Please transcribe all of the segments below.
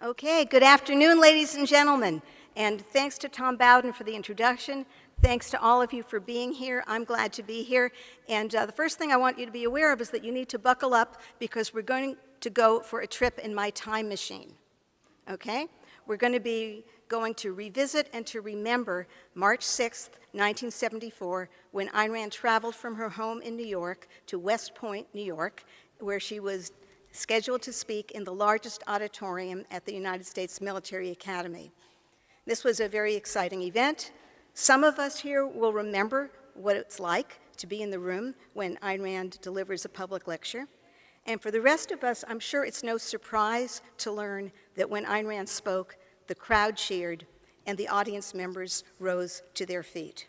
Okay, good afternoon, ladies and gentlemen. And thanks to Tom Bowden for the introduction. Thanks to all of you for being here. I'm glad to be here. And the first thing I want you to be aware of is that you need to buckle up because we're going to go for a trip in my time machine. Okay? We're going to be going to revisit and to remember March 6th, 1974, when Ayn Rand traveled from her home in New York to West Point, New York, where she was scheduled to speak in the largest auditorium at the United States Military Academy. This was a very exciting event. Some of us here will remember what it's like to be in the room when Ayn Rand delivers a public lecture. And for the rest of us, I'm sure it's no surprise to learn that when Ayn Rand spoke, the crowd cheered and the audience members rose to their feet.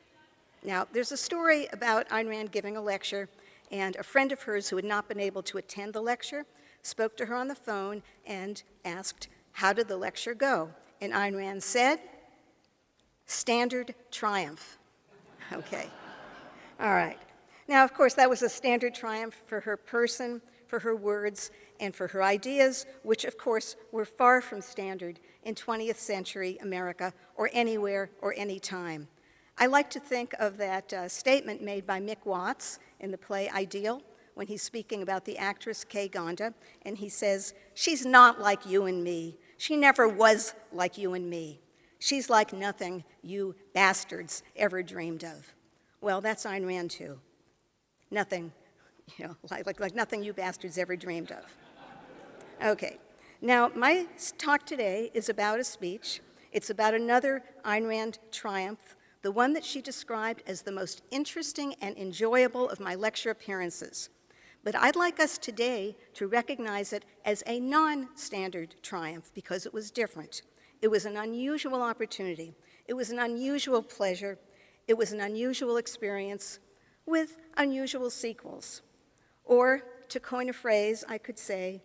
Now, there's a story about Ayn Rand giving a lecture, and a friend of hers who had not been able to attend the lecture spoke to her on the phone and asked, "How did the lecture go?" And Ayn Rand said, "Standard triumph." Okay, all right. Now, of course, that was a standard triumph for her person, for her words, and for her ideas, which, of course, were far from standard in 20th century America or anywhere or any time. I like to think of that statement made by Mick Watts in the play Ideal, when he's speaking about the actress Kay Gonda, and he says, "She's not like you and me. She never was like you and me. She's like nothing you bastards ever dreamed of." Well, that's Ayn Rand too. Nothing, like nothing you bastards ever dreamed of. Okay, now my talk today is about a speech. It's about another Ayn Rand triumph, the one that she described as the most interesting and enjoyable of my lecture appearances. But I'd like us today to recognize it as a non-standard triumph because it was different. It was an unusual opportunity. It was an unusual pleasure. It was an unusual experience with unusual sequels. Or, to coin a phrase, I could say,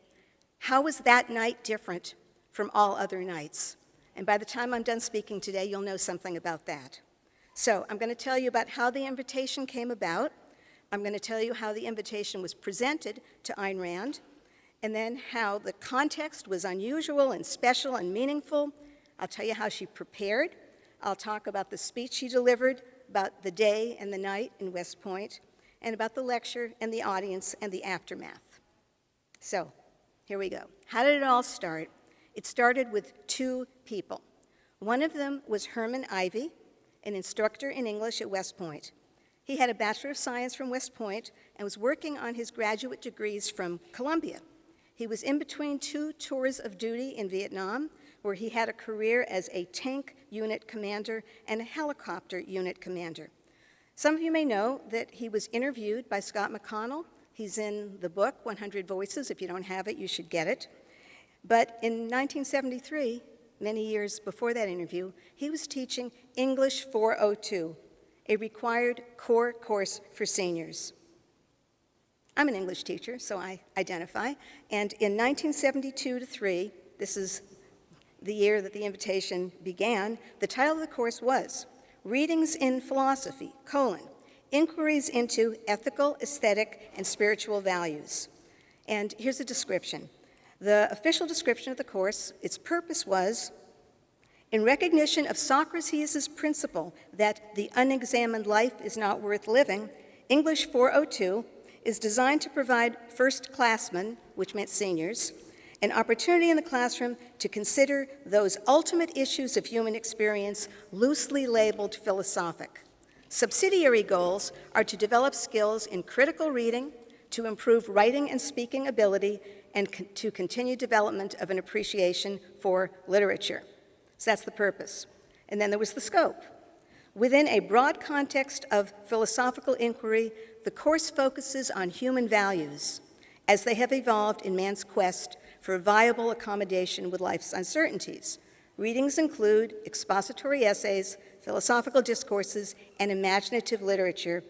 how was that night different from all other nights? And by the time I'm done speaking today, you'll know something about that. So I'm going to tell you about how the invitation came about. I'm going to tell you how the invitation was presented to Ayn Rand, and then how the context was unusual and special and meaningful. I'll tell you how she prepared. I'll talk about the speech she delivered, about the day and the night in West Point, and about the lecture and the audience and the aftermath. So, here we go. How did it all start? It started with two people. One of them was Herman Ivey, an instructor in English at West Point. He had a Bachelor of Science from West Point and was working on his graduate degrees from Columbia. He was in between two tours of duty in Vietnam, where he had a career as a tank unit commander and a helicopter unit commander. Some of you may know that he was interviewed by Scott McConnell. He's in the book, 100 Voices. If you don't have it, you should get it. But in 1973, many years before that interview, he was teaching English 402, a required core course for seniors. I'm an English teacher, so I identify. And in 1972-3, this is the year that the invitation began, the title of the course was Readings in Philosophy, Inquiries into Ethical, Aesthetic, and Spiritual Values. And here's a description. The official description of the course, its purpose was, in recognition of Socrates' principle that the unexamined life is not worth living, English 402 is designed to provide first-classmen, which meant seniors, an opportunity in the classroom to consider those ultimate issues of human experience loosely labeled philosophic. Subsidiary goals are to develop skills in critical reading, to improve writing and speaking ability, and to continue development of an appreciation for literature. So that's the purpose. And then there was the scope. Within a broad context of philosophical inquiry, the course focuses on human values as they have evolved in man's quest for viable accommodation with life's uncertainties. Readings include expository essays, philosophical discourses, and imaginative literature,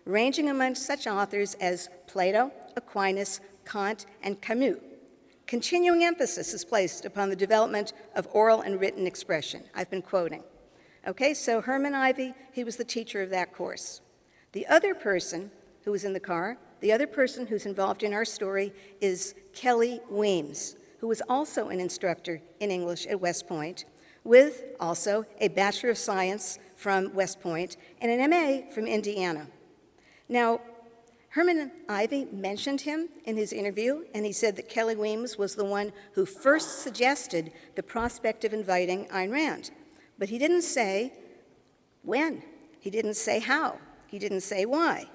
ranging among such authors as Plato, Aquinas, Kant, and Camus. Continuing emphasis is placed upon the development of oral and written expression. I've been quoting. Okay, so Herman Ivey, he was the teacher of that course. The other person who was in the car, the other person who's involved in our story is Kelly Weems, who was also an instructor in English at West Point, with also a Bachelor of Science from West Point and an MA from Indiana. Now, Herman Ivey mentioned him in his interview, and he said that Kelly Weems was the one who first suggested the prospect of inviting Ayn Rand. But he didn't say when. He didn't say how. He didn't say why.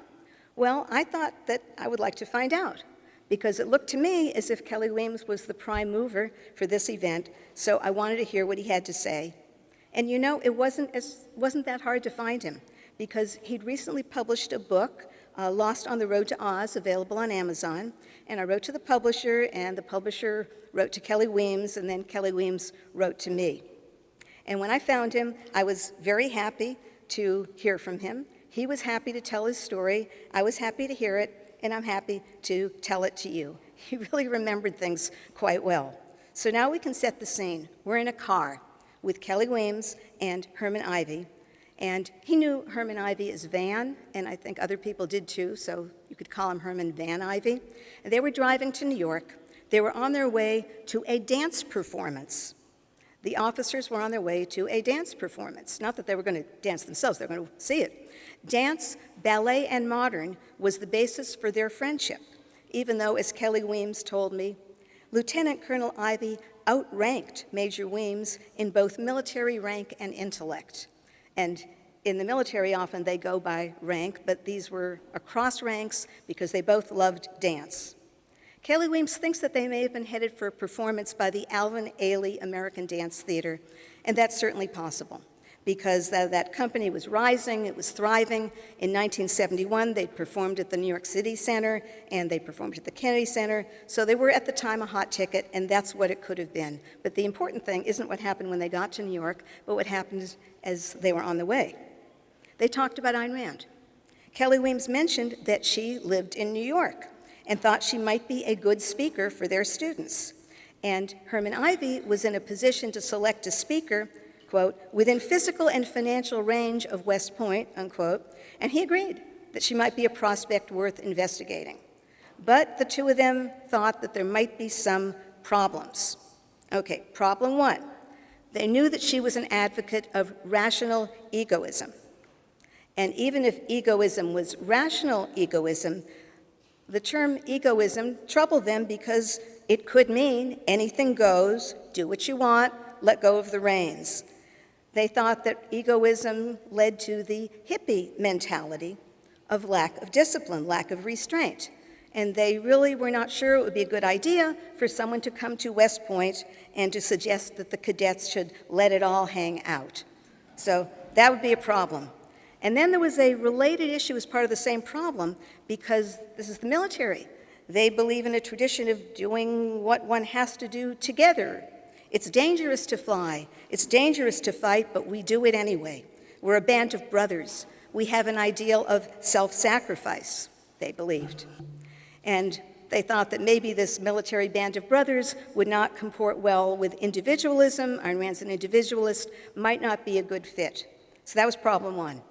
Well, I thought that I would like to find out, because it looked to me as if Kelly Weems was the prime mover for this event, so I wanted to hear what he had to say. And you know, it wasn't that hard to find him, because he'd recently published a book, Lost on the Road to Oz, available on Amazon, and I wrote to the publisher, and the publisher wrote to Kelly Weems, and then Kelly Weems wrote to me. And when I found him, I was very happy to hear from him. He was happy to tell his story. I was happy to hear it, and I'm happy to tell it to you. He really remembered things quite well. So now we can set the scene. We're in a car with Kelly Weems and Herman Ivey, and he knew Herman Ivey as Van, and I think other people did too, so you could call him Herman Van Ivey. And they were driving to New York. They were on their way to a dance performance. The officers were on their way to a dance performance. Not that they were going to dance themselves, they were going to see it. Dance, ballet, and modern was the basis for their friendship, even though, as Kelly Weems told me, Lieutenant Colonel Ivey outranked Major Weems in both military rank and intellect. And in the military, often they go by rank, but these were across ranks because they both loved dance. Kelly Weems thinks that they may have been headed for a performance by the Alvin Ailey American Dance Theater, and that's certainly possible, because that company was rising, it was thriving. In 1971, they performed at the New York City Center, and they performed at the Kennedy Center, so they were at the time a hot ticket, and that's what it could have been. But the important thing isn't what happened when they got to New York, but what happened as they were on the way. They talked about Ayn Rand. Kelly Weems mentioned that she lived in New York and thought she might be a good speaker for their students. And Herman Ivey was in a position to select a speaker, quote, within physical and financial range of West Point, unquote, and he agreed that she might be a prospect worth investigating. But the two of them thought that there might be some problems. Okay, problem one, they knew that she was an advocate of rational egoism. And even if egoism was rational egoism, the term egoism troubled them because it could mean anything goes, do what you want, let go of the reins. They thought that egoism led to the hippie mentality of lack of discipline, lack of restraint. And they really were not sure it would be a good idea for someone to come to West Point and to suggest that the cadets should let it all hang out. So that would be a problem. And then there was a related issue as part of the same problem, because this is the military. They believe in a tradition of doing what one has to do together. It's dangerous to fly, it's dangerous to fight, but we do it anyway. We're a band of brothers. We have an ideal of self-sacrifice, they believed. And they thought that maybe this military band of brothers would not comport well with individualism. Ayn Rand's an individualist, might not be a good fit. So that was problem one.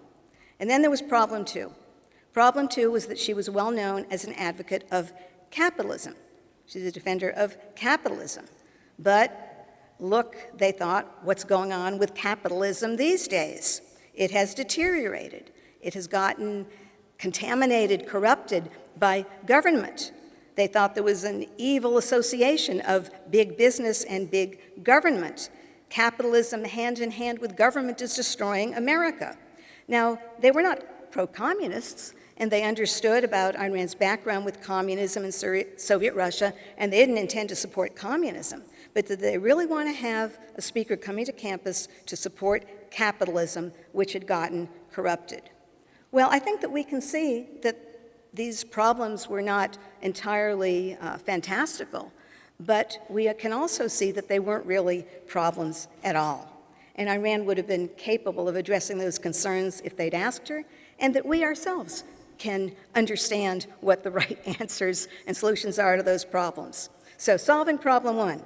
And then there was problem two. Problem two was that she was well known as an advocate of capitalism. She's a defender of capitalism. But look, they thought, what's going on with capitalism these days? It has deteriorated. It has gotten contaminated, corrupted by government. They thought there was an evil association of big business and big government. Capitalism, hand in hand with government, is destroying America. Now, they were not pro-communists, and they understood about Ayn Rand's background with communism in Soviet Russia, and they didn't intend to support communism. But did they really want to have a speaker coming to campus to support capitalism, which had gotten corrupted? Well, I think that we can see that these problems were not entirely fantastical, but we can also see that they weren't really problems at all. And Ayn Rand would have been capable of addressing those concerns if they'd asked her, and that we ourselves can understand what the right answers and solutions are to those problems. So solving problem one,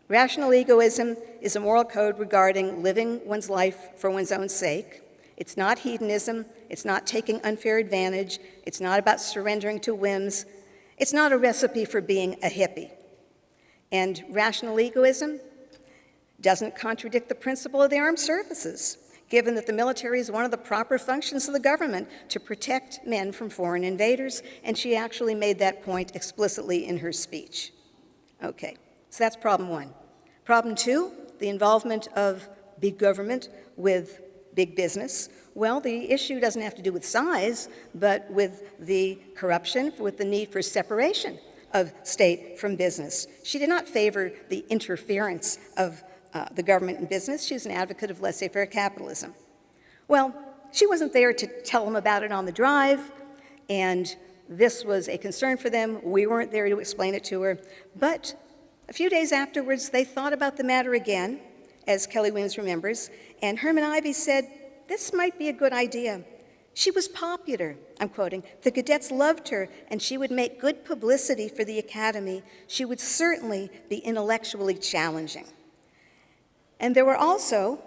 rational egoism is a moral code regarding living one's life for one's own sake. It's not hedonism, it's not taking unfair advantage, it's not about surrendering to whims, it's not a recipe for being a hippie. And rational egoism doesn't contradict the principle of the armed services, given that the military is one of the proper functions of the government to protect men from foreign invaders, and she actually made that point explicitly in her speech. Okay, so that's problem one. Problem two, the involvement of big government with big business. Well, the issue doesn't have to do with size, but with the corruption, with the need for separation of state from business. She did not favor the interference of the government in business. She was an advocate of laissez-faire capitalism. Well, she wasn't there to tell them about it on the drive, and this was a concern for them. We weren't there to explain it to her. But a few days afterwards, they thought about the matter again, as Kelly Williams remembers, and Herman Ivey said, this might be a good idea. She was popular, I'm quoting. The cadets loved her, and she would make good publicity for the academy. She would certainly be intellectually challenging. And there were also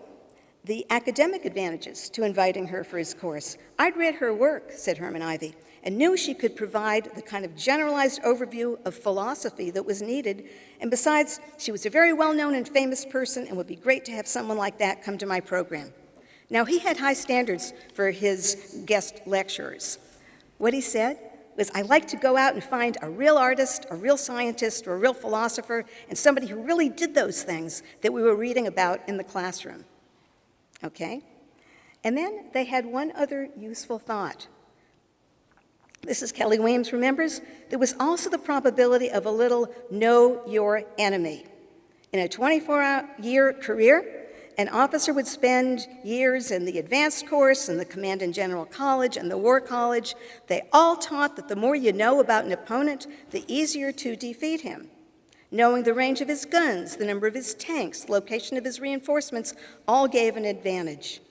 the academic advantages to inviting her for his course. I'd read her work, said Herman Ivey, and knew she could provide the kind of generalized overview of philosophy that was needed. And besides, she was a very well-known and famous person, and would be great to have someone like that come to my program. Now, he had high standards for his guest lecturers. What he said was, I like to go out and find a real artist, a real scientist, or a real philosopher, and somebody who really did those things that we were reading about in the classroom. Okay? And then they had one other useful thought. This is Kelly Williams remembers. There was also the probability of a little know your enemy. In a 24-year career, an officer would spend years in the advanced course and the Command and General College and the War College. They all taught that the more you know about an opponent, the easier to defeat him. Knowing the range of his guns, the number of his tanks, the location of his reinforcements, all gave an advantage.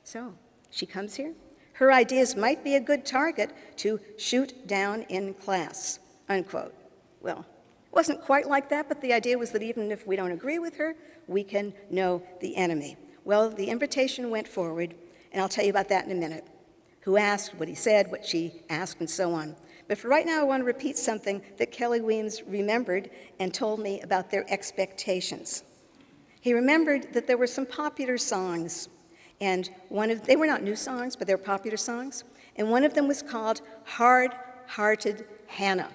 So, she comes here. Her ideas might be a good target to shoot down in class, unquote. Well, it wasn't quite like that, but the idea was that even if we don't agree with her, we can know the enemy. Well, the invitation went forward, and I'll tell you about that in a minute. Who asked, what he said, what she asked, and so on. But for right now, I want to repeat something that Kelly Williams remembered and told me about their expectations. He remembered that there were some popular songs, and they were not new songs, but they were popular songs, and one of them was called Hard-Hearted Hannah.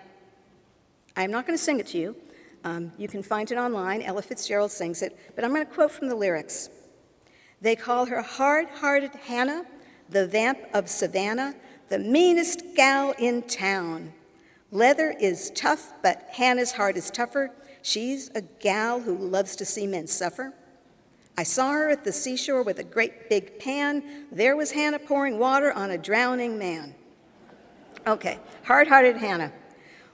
I'm not going to sing it to you. You can find it online. Ella Fitzgerald sings it, but I'm going to quote from the lyrics. They call her hard-hearted Hannah, the vamp of Savannah, the meanest gal in town. Leather is tough, but Hannah's heart is tougher. She's a gal who loves to see men suffer. I saw her at the seashore with a great big pan. There was Hannah pouring water on a drowning man. Okay, hard-hearted Hannah.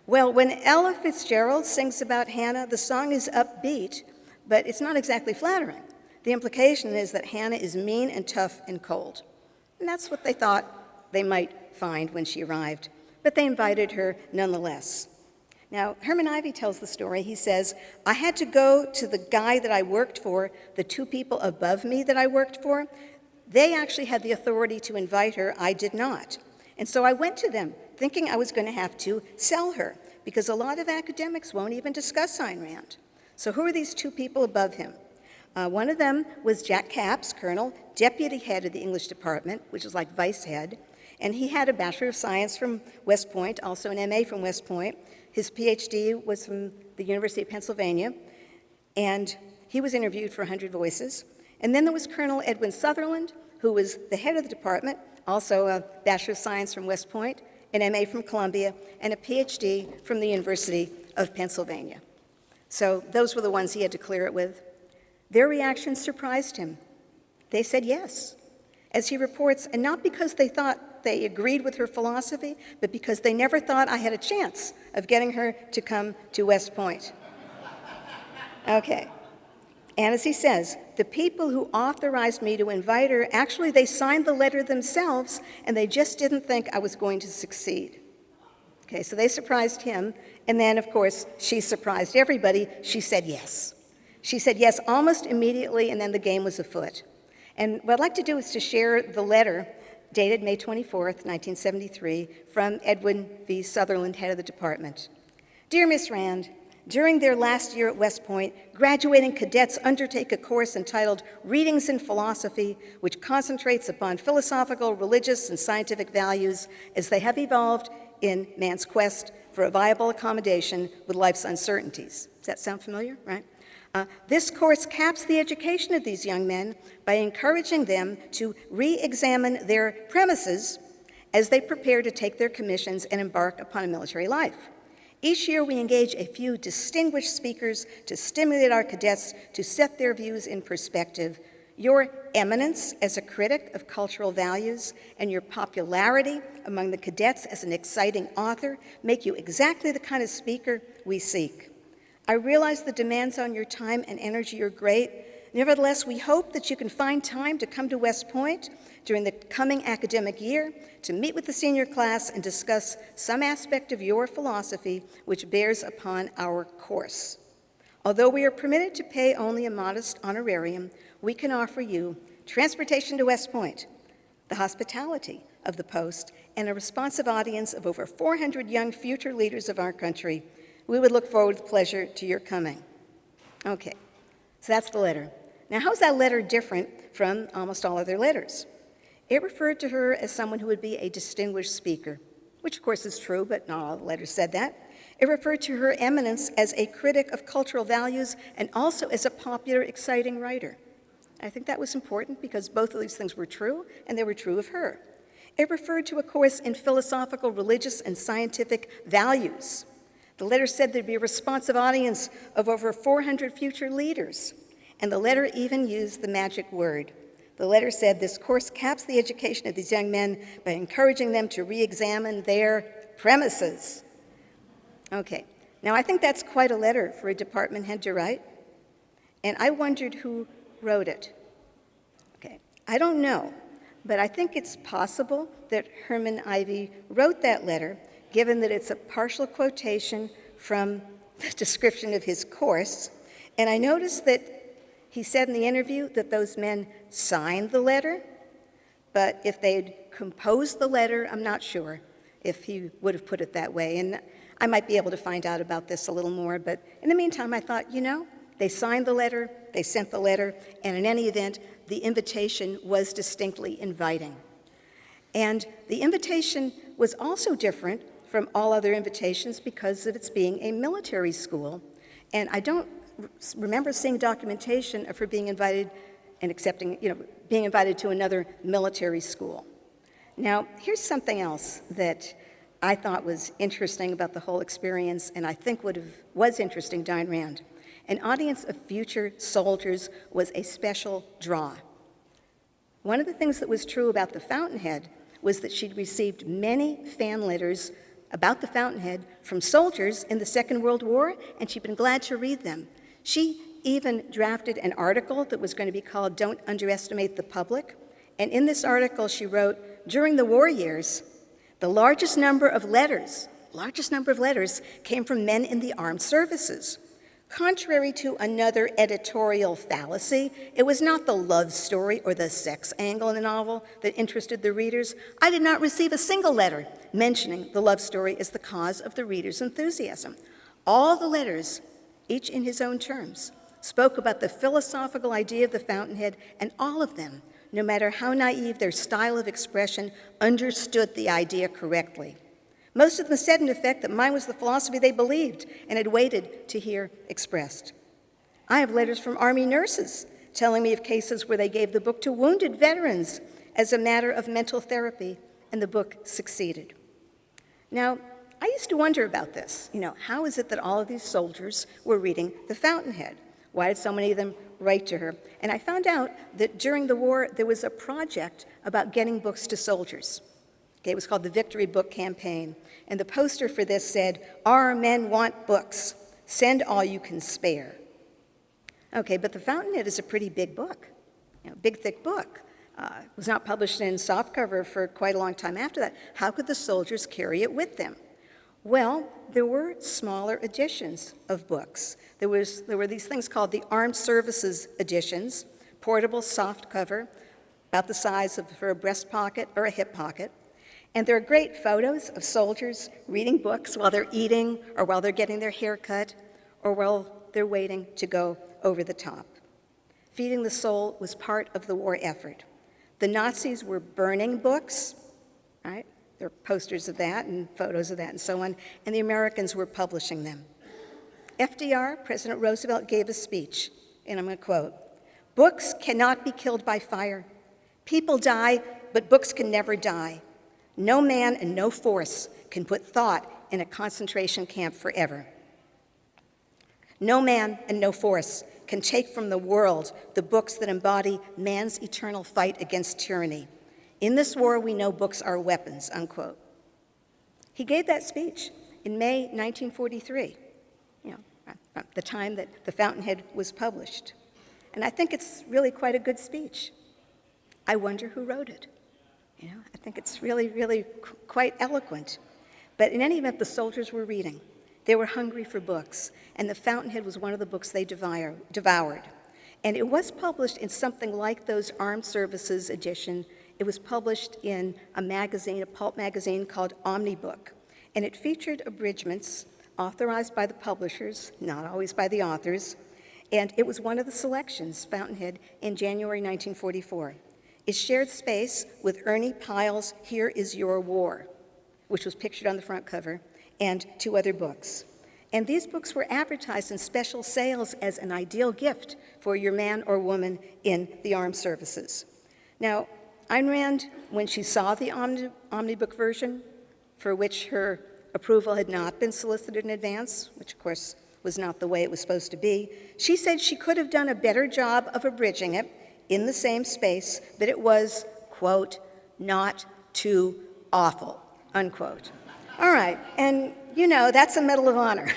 Well, when Ella Fitzgerald sings about Hannah, the song is upbeat, but it's not exactly flattering. The implication is that Hannah is mean and tough and cold. And that's what they thought they might find when she arrived. But they invited her nonetheless. Now, Herman Ivey tells the story. He says, I had to go to the guy that I worked for, the two people above me that I worked for. They actually had the authority to invite her. I did not. And so I went to them, thinking I was going to have to sell her, because a lot of academics won't even discuss Ayn Rand. So who are these two people above him? One of them was Jack Capps, Colonel, deputy head of the English department, which is like vice head, and he had a Bachelor of Science from West Point, also an MA from West Point. His PhD was from the University of Pennsylvania, and he was interviewed for 100 Voices. And then there was Colonel Edwin Sutherland, who was the head of the department, also a Bachelor of Science from West Point, an MA from Columbia, and a PhD from the University of Pennsylvania. So those were the ones he had to clear it with. Their reactions surprised him. They said yes, as he reports, and not because they thought they agreed with her philosophy, but because they never thought I had a chance of getting her to come to West Point. Okay. And as he says, the people who authorized me to invite her, actually they signed the letter themselves, and they just didn't think I was going to succeed. Okay, so they surprised him, and then, of course, she surprised everybody. She said yes. She said yes almost immediately, and then the game was afoot. And what I'd like to do is to share the letter dated May 24th, 1973, from Edwin V. Sutherland, head of the department. Dear Miss Rand, During their last year at West Point, graduating cadets undertake a course entitled Readings in Philosophy, which concentrates upon philosophical, religious, and scientific values as they have evolved in man's quest for a viable accommodation with life's uncertainties. Does that sound familiar, right? This course caps the education of these young men by encouraging them to re-examine their premises as they prepare to take their commissions and embark upon a military life. Each year, we engage a few distinguished speakers to stimulate our cadets to set their views in perspective. Your eminence as a critic of cultural values and your popularity among the cadets as an exciting author make you exactly the kind of speaker we seek. I realize the demands on your time and energy are great. Nevertheless, we hope that you can find time to come to West Point during the coming academic year to meet with the senior class and discuss some aspect of your philosophy which bears upon our course. Although we are permitted to pay only a modest honorarium, we can offer you transportation to West Point, the hospitality of the post, and a responsive audience of over 400 young future leaders of our country. We would look forward with pleasure to your coming. Okay, so that's the letter. Now, how's that letter different from almost all other letters? It referred to her as someone who would be a distinguished speaker, which of course is true, but not all the letters said that. It referred to her eminence as a critic of cultural values and also as a popular, exciting writer. I think that was important because both of these things were true, and they were true of her. It referred to a course in philosophical, religious, and scientific values. The letter said there'd be a responsive audience of over 400 future leaders, and the letter even used the magic word. The letter said this course caps the education of these young men by encouraging them to re-examine their premises. Okay, now I think that's quite a letter for a department head to write, and I wondered who wrote it. Okay, I don't know, but I think it's possible that Herman Ivey wrote that letter, given that it's a partial quotation from the description of his course, and I noticed that he said in the interview that those men signed the letter, but if they'd composed the letter, I'm not sure if he would have put it that way. And I might be able to find out about this a little more, but in the meantime, I thought, they signed the letter, they sent the letter, and in any event, the invitation was distinctly inviting. And the invitation was also different from all other invitations because of its being a military school. And I don't remember seeing documentation of her being invited and accepting, being invited to another military school. Now, here's something else that I thought was interesting about the whole experience, and I think was interesting to Ayn Rand. An audience of future soldiers was a special draw. One of the things that was true about the Fountainhead was that she'd received many fan letters about the Fountainhead from soldiers in the Second World War, and she'd been glad to read them. She even drafted an article that was going to be called Don't Underestimate the Public, and in this article she wrote, during the war years, the largest number of letters came from men in the armed services. Contrary to another editorial fallacy, it was not the love story or the sex angle in the novel that interested the readers. I did not receive a single letter mentioning the love story as the cause of the reader's enthusiasm. All the letters, each in his own terms, spoke about the philosophical idea of the Fountainhead, and all of them, no matter how naive their style of expression, understood the idea correctly. Most of them said, in effect, that mine was the philosophy they believed and had waited to hear expressed. I have letters from Army nurses telling me of cases where they gave the book to wounded veterans as a matter of mental therapy, and the book succeeded. Now, I used to wonder about this. How is it that all of these soldiers were reading The Fountainhead? Why did so many of them write to her? And I found out that during the war, there was a project about getting books to soldiers. It was called the Victory Book Campaign, and the poster for this said, "Our men want books. Send all you can spare." Okay, but The Fountainhead is a pretty big book, big, thick book. It was not published in softcover for quite a long time after that. How could the soldiers carry it with them? Well, there were smaller editions of books. There were these things called the Armed Services editions, portable softcover, about the size of for a breast pocket or a hip pocket. And there are great photos of soldiers reading books while they're eating or while they're getting their hair cut or while they're waiting to go over the top. Feeding the soul was part of the war effort. The Nazis were burning books, right? There are posters of that and photos of that and so on, and the Americans were publishing them. FDR, President Roosevelt, gave a speech, and I'm going to quote, "Books cannot be killed by fire. People die, but books can never die. No man and no force can put thought in a concentration camp forever. No man and no force can take from the world the books that embody man's eternal fight against tyranny. In this war, we know books are weapons," unquote. He gave that speech in May 1943, the time that The Fountainhead was published. And I think it's really quite a good speech. I wonder who wrote it. I think it's really, really quite eloquent. But in any event, the soldiers were reading. They were hungry for books, and The Fountainhead was one of the books they devoured. And it was published in something like those Armed Services edition. It was published in a magazine, a pulp magazine called Omnibook, and it featured abridgments authorized by the publishers, not always by the authors, and it was one of the selections, Fountainhead, in January 1944. It shared space with Ernie Pyle's Here Is Your War, which was pictured on the front cover, and two other books. And these books were advertised in special sales as an ideal gift for your man or woman in the armed services. Now, Ayn Rand, when she saw the Omnibook version, for which her approval had not been solicited in advance, which of course was not the way it was supposed to be, she said she could have done a better job of abridging it in the same space, but it was, quote, "not too awful," unquote. All right, and that's a Medal of Honor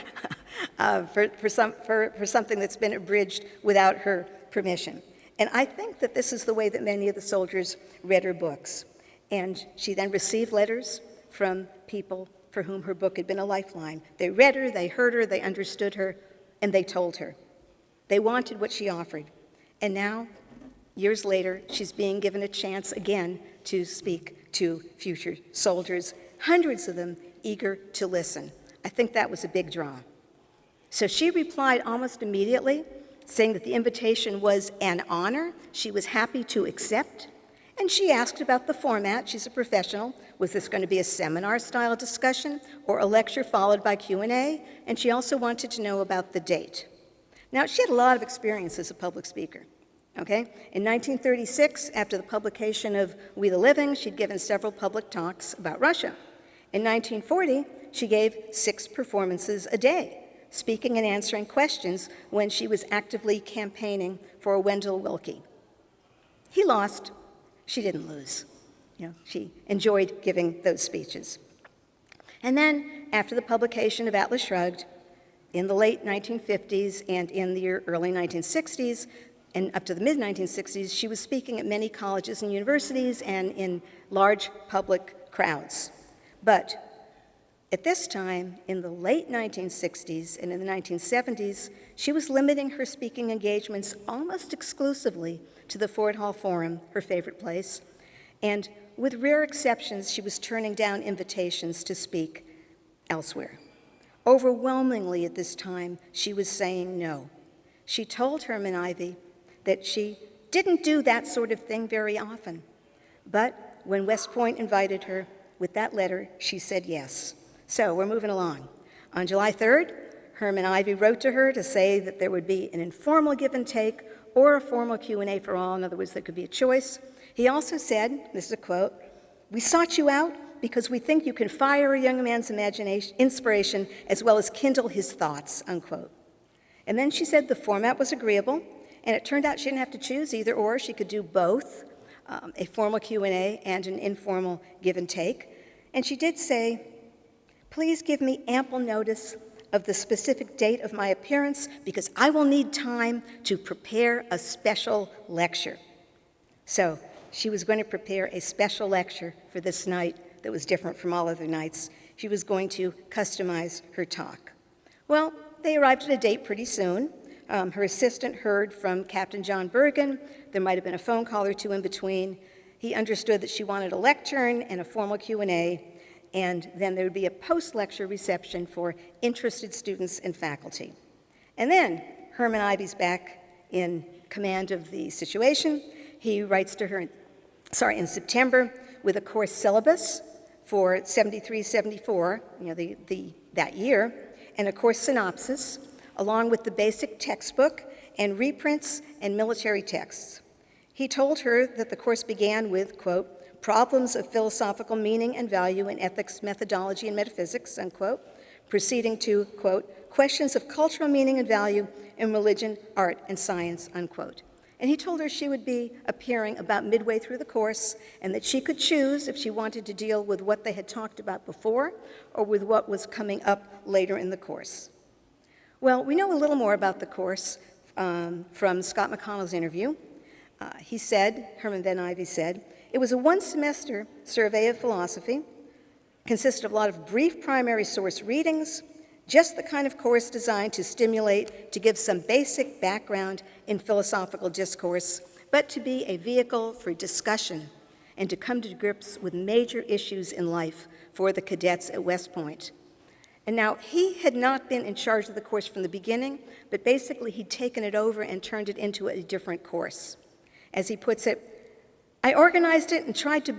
for something that's been abridged without her permission. And I think that this is the way that many of the soldiers read her books. And she then received letters from people for whom her book had been a lifeline. They read her, they heard her, they understood her, and they told her. They wanted what she offered. And now, years later, she's being given a chance again to speak to future soldiers, hundreds of them eager to listen. I think that was a big draw. So she replied almost immediately, saying that the invitation was an honor she was happy to accept. And she asked about the format. She's a professional. Was this going to be a seminar-style discussion or a lecture followed by Q&A? And she also wanted to know about the date. Now, she had a lot of experience as a public speaker. Okay? In 1936, after the publication of We the Living, she'd given several public talks about Russia. In 1940, she gave 6 performances a day, speaking and answering questions when she was actively campaigning for Wendell Willkie. He lost. She didn't lose. She enjoyed giving those speeches. And then, after the publication of Atlas Shrugged, in the late 1950s and in the early 1960s, and up to the mid-1960s, she was speaking at many colleges and universities and in large public crowds. But at this time, in the late 1960s and in the 1970s, she was limiting her speaking engagements almost exclusively to the Ford Hall Forum, her favorite place, and with rare exceptions, she was turning down invitations to speak elsewhere. Overwhelmingly at this time, she was saying no. She told Herman Ivey that she didn't do that sort of thing very often. But when West Point invited her with that letter, she said yes. So we're moving along. On July 3rd, Herman Ivey wrote to her to say that there would be an informal give and take or a formal Q&A for all. In other words, there could be a choice. He also said, this is a quote, "We sought you out because we think you can fire a young man's inspiration as well as kindle his thoughts," unquote. And then she said the format was agreeable, and it turned out she didn't have to choose either or. She could do both, a formal Q&A and an informal give and take. And she did say, "Please give me ample notice of the specific date of my appearance because I will need time to prepare a special lecture." So she was going to prepare a special lecture for this night that was different from all other nights. She was going to customize her talk. Well, they arrived at a date pretty soon. Her assistant heard from Captain John Bergen. There might have been a phone call or two in between. He understood that she wanted a lectern and a formal Q&A, and then there would be a post-lecture reception for interested students and faculty. And then Herman Ivy's back in command of the situation. He writes to her in September with a course syllabus for 73-74, that year, and a course synopsis, along with the basic textbook and reprints and military texts. He told her that the course began with, quote, problems of philosophical meaning and value in ethics, methodology, and metaphysics, unquote, proceeding to, quote, questions of cultural meaning and value in religion, art, and science, unquote. And he told her she would be appearing about midway through the course and that she could choose if she wanted to deal with what they had talked about before or with what was coming up later in the course. Well, we know a little more about the course from Scott McConnell's interview. He said, Herman Van Ivy said, it was a one-semester survey of philosophy, consisted of a lot of brief primary source readings, just the kind of course designed to stimulate, to give some basic background in philosophical discourse, but to be a vehicle for discussion and to come to grips with major issues in life for the cadets at West Point. And now, he had not been in charge of the course from the beginning, but basically he'd taken it over and turned it into a different course. As he puts it, I organized it and tried to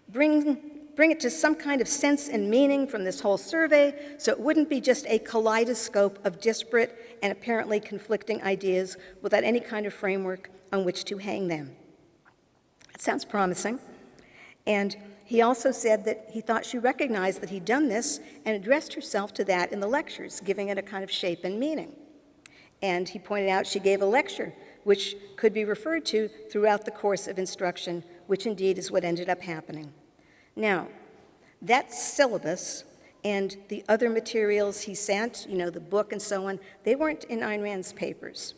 bring it to some kind of sense and meaning from this whole survey so it wouldn't be just a kaleidoscope of disparate and apparently conflicting ideas without any kind of framework on which to hang them. It sounds promising. And he also said that he thought she recognized that he'd done this and addressed herself to that in the lectures, giving it a kind of shape and meaning. And he pointed out she gave a lecture which could be referred to throughout the course of instruction, which indeed is what ended up happening. Now, that syllabus and the other materials he sent, the book and so on, they weren't in Ayn Rand's papers.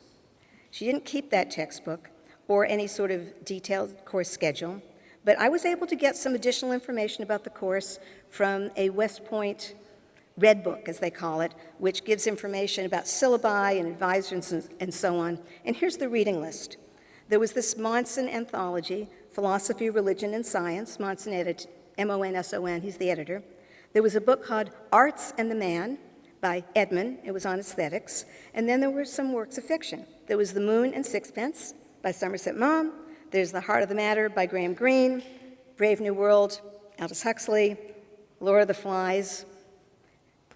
She didn't keep that textbook or any sort of detailed course schedule, but I was able to get some additional information about the course from a West Point Red Book, as they call it, which gives information about syllabi and advisors and so on. And here's the reading list. There was this Monson anthology, Philosophy, Religion, and Science, Monson edited, M-O-N-S-O-N, he's the editor. There was a book called Arts and the Man by Edmund, it was on aesthetics, and then there were some works of fiction. There was The Moon and Sixpence by Somerset Maugham, there's The Heart of the Matter by Graham Greene, Brave New World, Aldous Huxley, Lord of the Flies,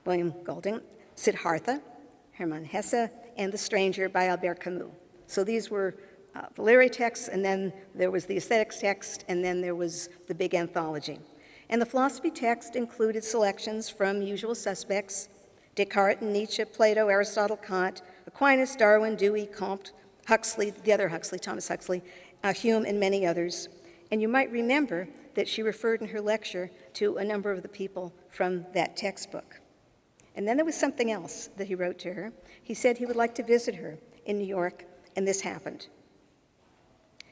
William Golding, Siddhartha, Hermann Hesse, and The Stranger by Albert Camus. So these were the literary texts, and then there was the aesthetics text, and then there was the big anthology. And the philosophy text included selections from usual suspects, Descartes and Nietzsche, Plato, Aristotle, Kant, Aquinas, Darwin, Dewey, Comte, Huxley, the other Huxley, Thomas Huxley, Hume, and many others. And you might remember that she referred in her lecture to a number of the people from that textbook. And then there was something else that he wrote to her. He said he would like to visit her in New York, and this happened.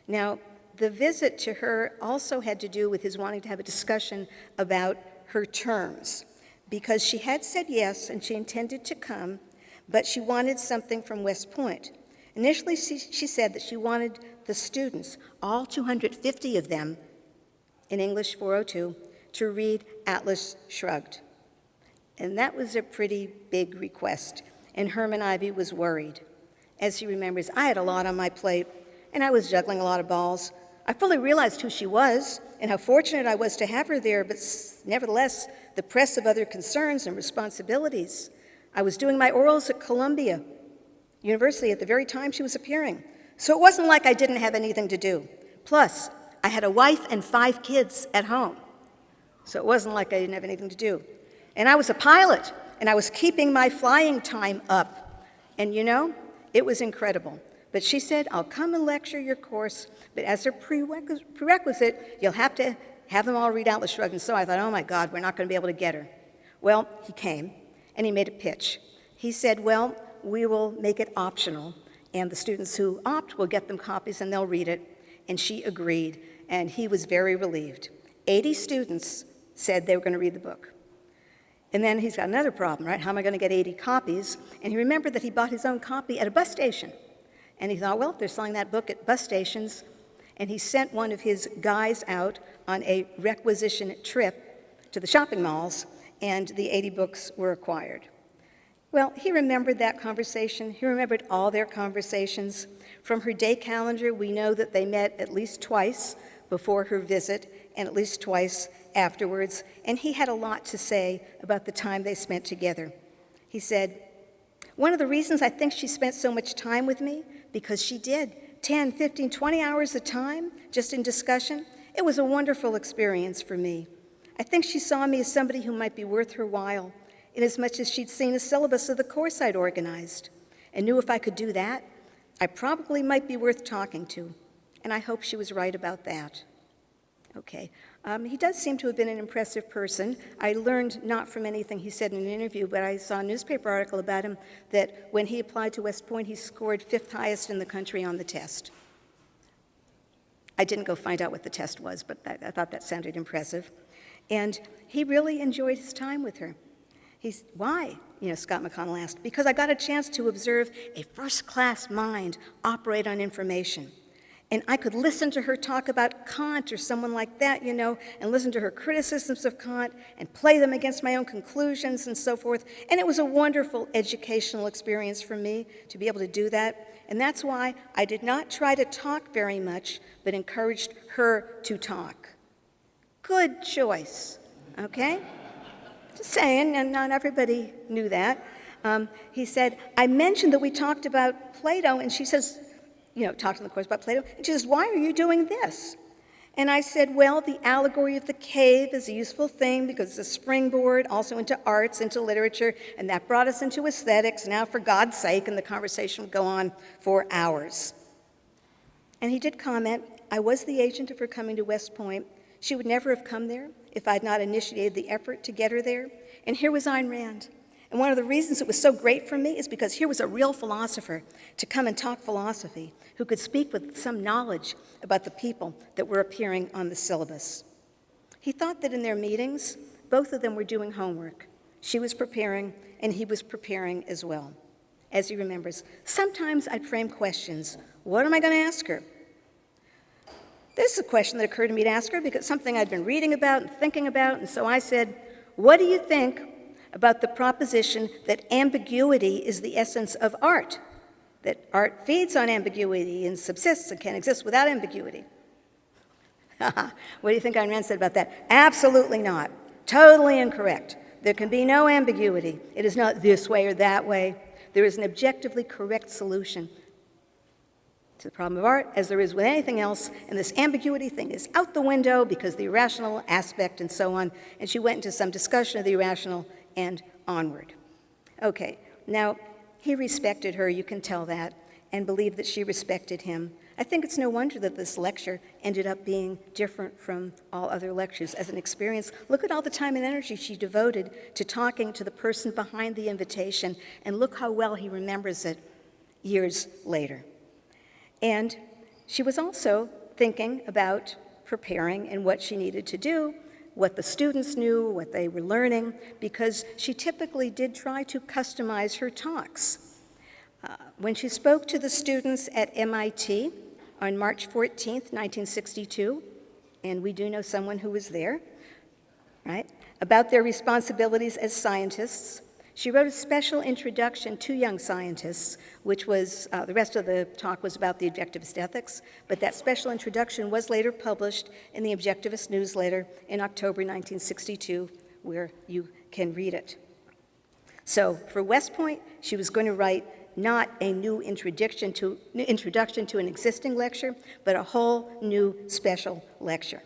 Now, the visit to her also had to do with his wanting to have a discussion about her terms, because she had said yes and she intended to come, but she wanted something from West Point. Initially, she said that she wanted the students, all 250 of them, in English 402, to read Atlas Shrugged. And that was a pretty big request, and Herman Ivy was worried. As he remembers, I had a lot on my plate, and I was juggling a lot of balls. I fully realized who she was and how fortunate I was to have her there, but nevertheless, the press of other concerns and responsibilities. I was doing my orals at Columbia University at the very time she was appearing, so it wasn't like I didn't have anything to do. Plus, I had a wife and 5 kids at home, so it wasn't like I didn't have anything to do. And I was a pilot, and I was keeping my flying time up. And it was incredible. But she said, I'll come and lecture your course, but as a prerequisite, you'll have to have them all read Atlas Shrugged. And so I thought, oh my God, we're not going to be able to get her. Well, he came, and he made a pitch. He said, well, we will make it optional, and the students who opt will get them copies, and they'll read it. And she agreed, and he was very relieved. 80 students said they were going to read the book. And then he's got another problem, right? How am I going to get 80 copies? And he remembered that he bought his own copy at a bus station. And he thought, well, if they're selling that book at bus stations, and he sent one of his guys out on a requisition trip to the shopping malls, and the 80 books were acquired. Well, he remembered that conversation. He remembered all their conversations. From her day calendar, we know that they met at least twice before her visit and at least twice afterwards, and he had a lot to say about the time they spent together. He said, "One of the reasons I think she spent so much time with me, because she did, 10, 15, 20 hours a time just in discussion. It was a wonderful experience for me. I think she saw me as somebody who might be worth her while, inasmuch as she'd seen a syllabus of the course I'd organized, and knew if I could do that, I probably might be worth talking to, and I hope she was right about that." Okay. He does seem to have been an impressive person. I learned not from anything he said in an interview, but I saw a newspaper article about him that when he applied to West Point, he scored 5th highest in the country on the test. I didn't go find out what the test was, but I thought that sounded impressive. And he really enjoyed his time with her. Why? Scott McConnell asked. "Because I got a chance to observe a first-class mind operate on information. And I could listen to her talk about Kant or someone like that, and listen to her criticisms of Kant and play them against my own conclusions and so forth. And it was a wonderful educational experience for me to be able to do that. And that's why I did not try to talk very much, but encouraged her to talk." Good choice, okay? Just saying, and not everybody knew that. He said, "I mentioned that we talked about Plato," and she says, talked in the course about Plato, and she says, "Why are you doing this?" And I said, "Well, the allegory of the cave is a useful thing because it's a springboard also into arts, into literature, and that brought us into aesthetics. Now, for God's sake," and the conversation would go on for hours. And he did comment, "I was the agent of her coming to West Point. She would never have come there if I'd not initiated the effort to get her there. And here was Ayn Rand. And one of the reasons it was so great for me is because here was a real philosopher to come and talk philosophy, who could speak with some knowledge about the people that were appearing on the syllabus." He thought that in their meetings, both of them were doing homework. She was preparing, and he was preparing as well. As he remembers, "Sometimes I'd frame questions. What am I going to ask her? This is a question that occurred to me to ask her because it's something I'd been reading about and thinking about, and so I said, 'What do you think about the proposition that ambiguity is the essence of art, that art feeds on ambiguity and subsists and can exist without ambiguity?'" What do you think Ayn Rand said about that? "Absolutely not. Totally incorrect. There can be no ambiguity. It is not this way or that way. There is an objectively correct solution to the problem of art, as there is with anything else, and this ambiguity thing is out the window because the irrational aspect and so on." And she went into some discussion of the irrational and onward. Okay, now, he respected her, you can tell that, and believed that she respected him. I think it's no wonder that this lecture ended up being different from all other lectures as an experience. Look at all the time and energy she devoted to talking to the person behind the invitation, and look how well he remembers it years later. And she was also thinking about preparing and what she needed to do, what the students knew, what they were learning, because she typically did try to customize her talks. When she spoke to the students at MIT on March 14th, 1962, and we do know someone who was there, right, about their responsibilities as scientists, she wrote a special introduction to young scientists, which was, the rest of the talk was about the objectivist ethics, but that special introduction was later published in the Objectivist newsletter in October 1962, where you can read it. So for West Point, she was going to write not a new introduction to an existing lecture, but a whole new special lecture.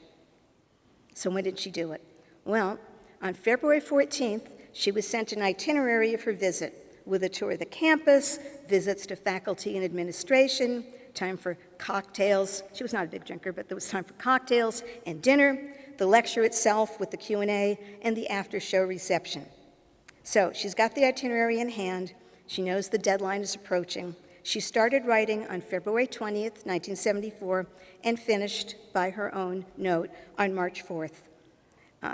So when did she do it? Well, on February 14th, she was sent an itinerary of her visit with a tour of the campus, visits to faculty and administration, time for cocktails. She was not a big drinker, but there was time for cocktails and dinner, the lecture itself with the Q&A, and the after-show reception. So she's got the itinerary in hand. She knows the deadline is approaching. She started writing on February 20th, 1974, and finished by her own note on March 4th.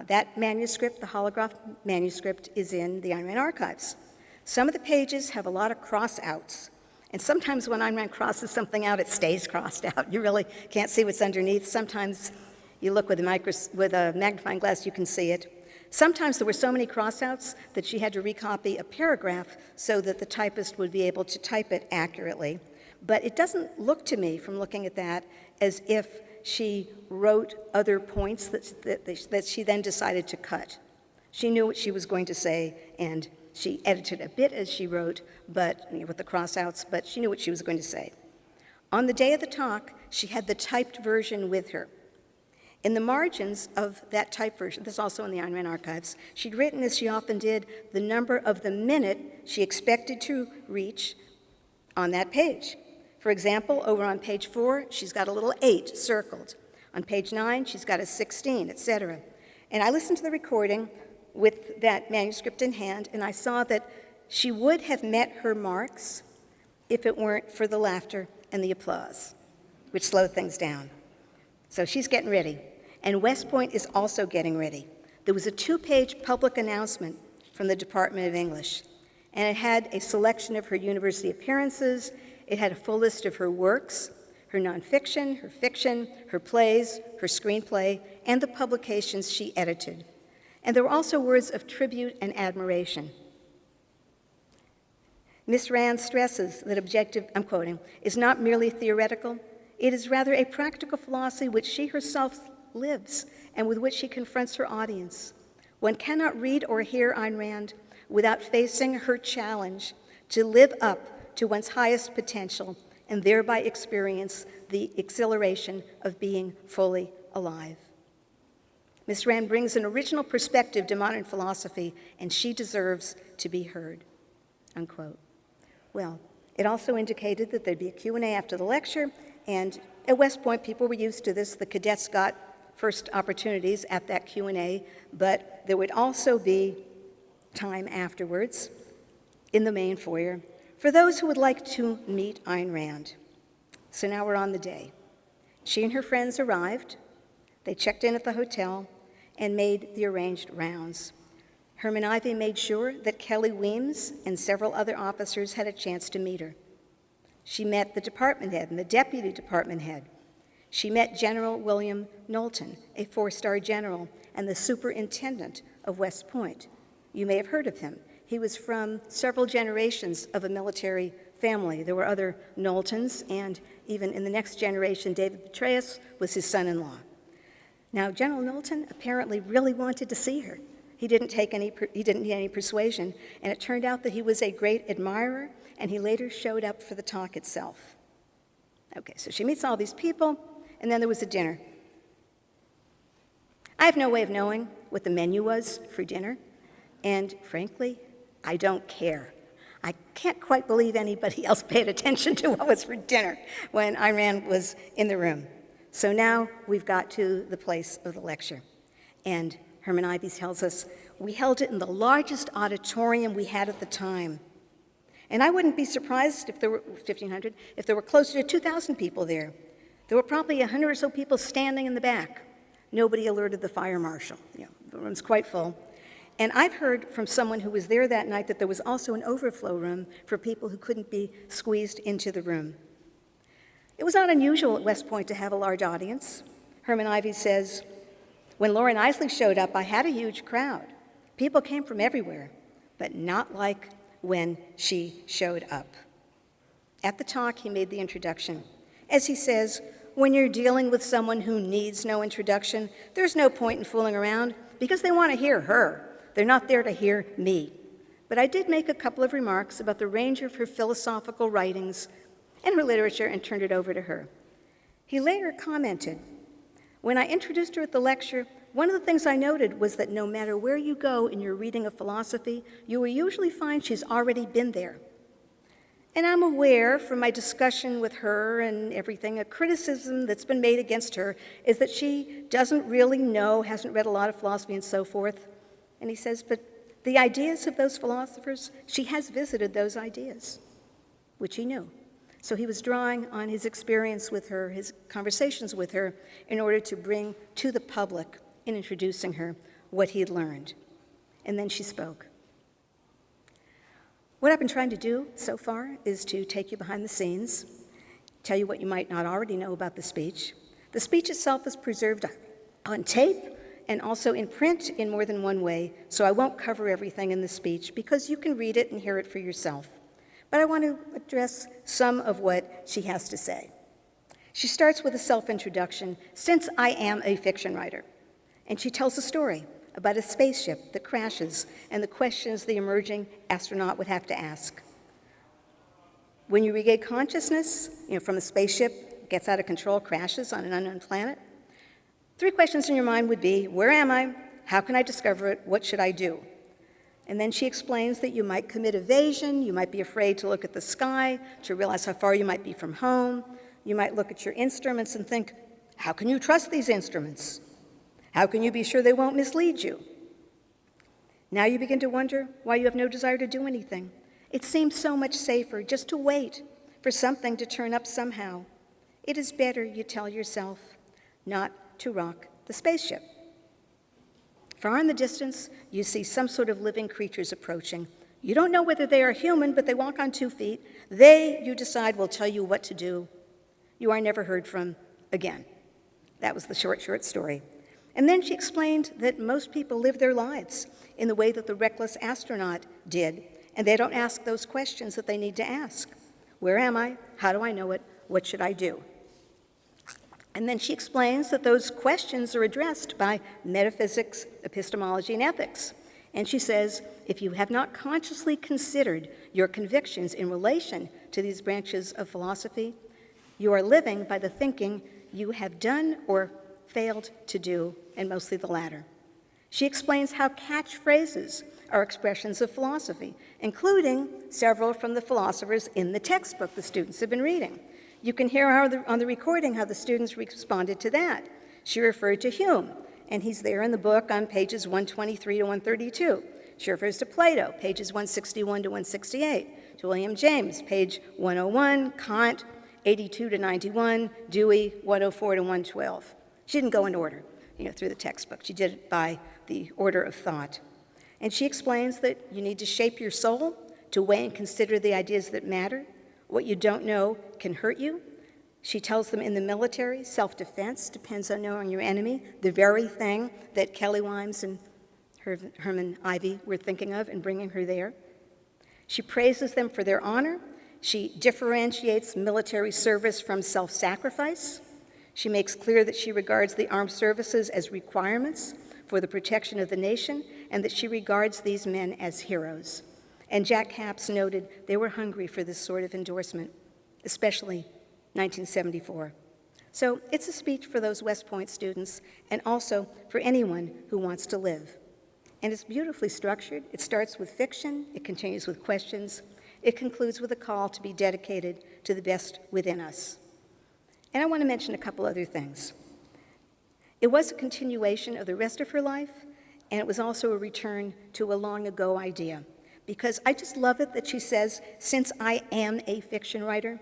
That manuscript, the holograph manuscript, is in the Ayn Rand archives. Some of the pages have a lot of cross-outs, and sometimes when Ayn Rand crosses something out, it stays crossed out. You really can't see what's underneath. Sometimes you look with a magnifying glass, you can see it. Sometimes there were so many crossouts that she had to recopy a paragraph so that the typist would be able to type it accurately. But it doesn't look to me, from looking at that, as if she wrote other points that she then decided to cut. She knew what she was going to say, and she edited a bit as she wrote, but with the crossouts, but she knew what she was going to say. On the day of the talk, she had the typed version with her. In the margins of that typed version, this is also in the Ayn Rand archives, she'd written, as she often did, the number of the minute she expected to reach on that page. For example, over on page 4, she's got a little 8 circled. On page 9, she's got a 16, etc. And I listened to the recording with that manuscript in hand, and I saw that she would have met her marks if it weren't for the laughter and the applause, which slowed things down. So she's getting ready. And West Point is also getting ready. There was a 2-page public announcement from the Department of English, and it had a selection of her university appearances. It had a full list of her works, her nonfiction, her fiction, her plays, her screenplay, and the publications she edited. And there were also words of tribute and admiration. Miss Rand stresses that objective, I'm quoting, is not merely theoretical, it is rather a practical philosophy which she herself lives and with which she confronts her audience. One cannot read or hear Ayn Rand without facing her challenge to live up to one's highest potential and thereby experience the exhilaration of being fully alive. Miss Rand brings an original perspective to modern philosophy, and she deserves to be heard, unquote. Well, it also indicated that there'd be a Q&A after the lecture, and at West Point, people were used to this. The cadets got first opportunities at that Q&A, but there would also be time afterwards in the main foyer for those who would like to meet Ayn Rand. So now we're on the day. She and her friends arrived. They checked in at the hotel and made the arranged rounds. Herman Ivey made sure that Kelly Weems and several other officers had a chance to meet her. She met the department head and the deputy department head. She met General William Knowlton, a 4-star general and the superintendent of West Point. You may have heard of him. He was from several generations of a military family. There were other Knowltons, and even in the next generation, David Petraeus was his son-in-law. Now, General Knowlton apparently really wanted to see her. He didn't need any persuasion, and it turned out that he was a great admirer, and he later showed up for the talk itself. Okay, so she meets all these people, and then there was a dinner. I have no way of knowing what the menu was for dinner, and frankly, I don't care. I can't quite believe anybody else paid attention to what was for dinner when Ayn Rand was in the room. So now we've got to the place of the lecture. And Herman Ivey tells us, we held it in the largest auditorium we had at the time. And I wouldn't be surprised if there were 1,500, if there were closer to 2,000 people there. There were probably 100 or so people standing in the back. Nobody alerted the fire marshal. The room's quite full. And I've heard from someone who was there that night that there was also an overflow room for people who couldn't be squeezed into the room. It was not unusual at West Point to have a large audience. Herman Ivey says, when Lauren Isley showed up, I had a huge crowd. People came from everywhere, but not like when she showed up. At the talk, he made the introduction. As he says, when you're dealing with someone who needs no introduction, there's no point in fooling around because they want to hear her. They're not there to hear me. But I did make a couple of remarks about the range of her philosophical writings and her literature and turned it over to her. He later commented, when I introduced her at the lecture, one of the things I noted was that no matter where you go in your reading of philosophy, you will usually find she's already been there. And I'm aware from my discussion with her and everything, a criticism that's been made against her is that she doesn't really know, hasn't read a lot of philosophy and so forth. And he says, but the ideas of those philosophers, she has visited those ideas, which he knew. So he was drawing on his experience with her, his conversations with her, in order to bring to the public, in introducing her, what he had learned. And then she spoke. What I've been trying to do so far is to take you behind the scenes, tell you what you might not already know about the speech. The speech itself is preserved on tape. and also in print in more than one way, so I won't cover everything in the speech because you can read it and hear it for yourself. But I want to address some of what she has to say. She starts with a self-introduction, since I am a fiction writer. And she tells a story about a spaceship that crashes and the questions the emerging astronaut would have to ask. When you regain consciousness, from a spaceship, gets out of control, crashes on an unknown planet, 3 questions in your mind would be, where am I? How can I discover it? What should I do? And then she explains that you might commit evasion, you might be afraid to look at the sky, to realize how far you might be from home. You might look at your instruments and think, how can you trust these instruments? How can you be sure they won't mislead you? Now you begin to wonder why you have no desire to do anything. It seems so much safer just to wait for something to turn up somehow. It is better, you tell yourself, not to rock the spaceship. Far in the distance, you see some sort of living creatures approaching. You don't know whether they are human, but they walk on 2 feet. They, you decide, will tell you what to do. You are never heard from again. That was the short story. And then she explained that most people live their lives in the way that the reckless astronaut did, and they don't ask those questions that they need to ask. Where am I? How do I know it? What should I do? And then she explains that those questions are addressed by metaphysics, epistemology, and ethics. And she says, if you have not consciously considered your convictions in relation to these branches of philosophy, you are living by the thinking you have done or failed to do, and mostly the latter. She explains how catchphrases are expressions of philosophy, including several from the philosophers in the textbook the students have been reading. You can hear on the recording how the students responded to that. She referred to Hume, and he's there in the book on pages 123 to 132. She refers to Plato, pages 161 to 168, to William James, page 101, Kant, 82 to 91, Dewey, 104 to 112. She didn't go in order, through the textbook. She did it by the order of thought. And she explains that you need to shape your soul to weigh and consider the ideas that matter. What you don't know can hurt you. She tells them in the military, self-defense depends on knowing your enemy, the very thing that Kelly Wimes and Herman Ivey were thinking of in bringing her there. She praises them for their honor. She differentiates military service from self-sacrifice. She makes clear that she regards the armed services as requirements for the protection of the nation, and that she regards these men as heroes. And Jack Capps noted they were hungry for this sort of endorsement, especially 1974. So it's a speech for those West Point students and also for anyone who wants to live. And it's beautifully structured. It starts with fiction, it continues with questions, it concludes with a call to be dedicated to the best within us. And I want to mention a couple other things. It was a continuation of the rest of her life, and it was also a return to a long ago idea. Because I just love it that she says, since I am a fiction writer,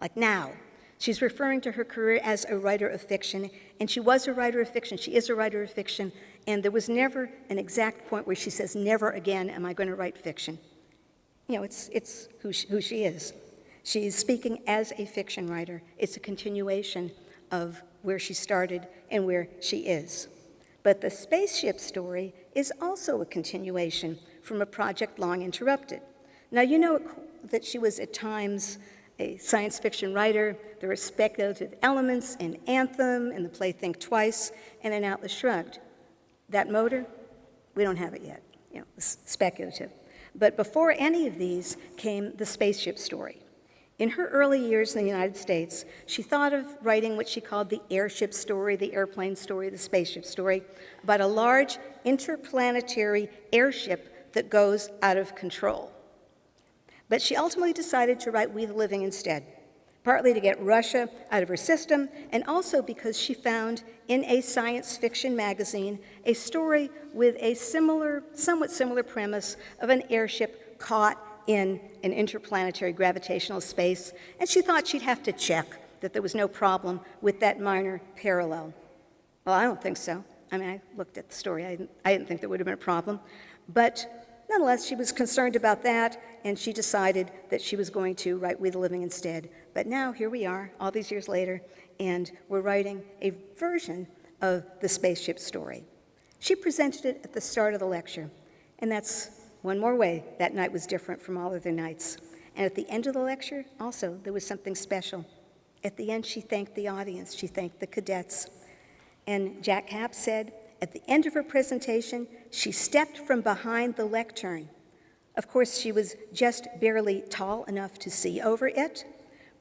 like now. She's referring to her career as a writer of fiction, and she was a writer of fiction, she is a writer of fiction, and there was never an exact point where she says, never again am I going to write fiction. It's who she is. She's speaking as a fiction writer. It's a continuation of where she started and where she is. But the spaceship story is also a continuation from a project long interrupted. Now, you know that she was at times a science fiction writer. There were speculative elements in Anthem, in the play Think Twice, and in Atlas Shrugged. That motor, we don't have it yet. It's speculative. But before any of these came the spaceship story. In her early years in the United States, she thought of writing what she called the airship story, the airplane story, the spaceship story, about a large interplanetary airship that goes out of control. But she ultimately decided to write We the Living instead, partly to get Russia out of her system, and also because she found in a science fiction magazine a story with a somewhat similar premise of an airship caught in an interplanetary gravitational space, and she thought she'd have to check that there was no problem with that minor parallel. Well, I don't think so. I looked at the story. I didn't think there would have been a problem. But nonetheless, she was concerned about that, and she decided that she was going to write We the Living instead. But now, here we are, all these years later, and we're writing a version of the spaceship story. She presented it at the start of the lecture, and that's one more way that night was different from all other nights. And at the end of the lecture, also, there was something special. At the end, she thanked the audience. She thanked the cadets. And Jack Happ said, at the end of her presentation, she stepped from behind the lectern. Of course, she was just barely tall enough to see over it,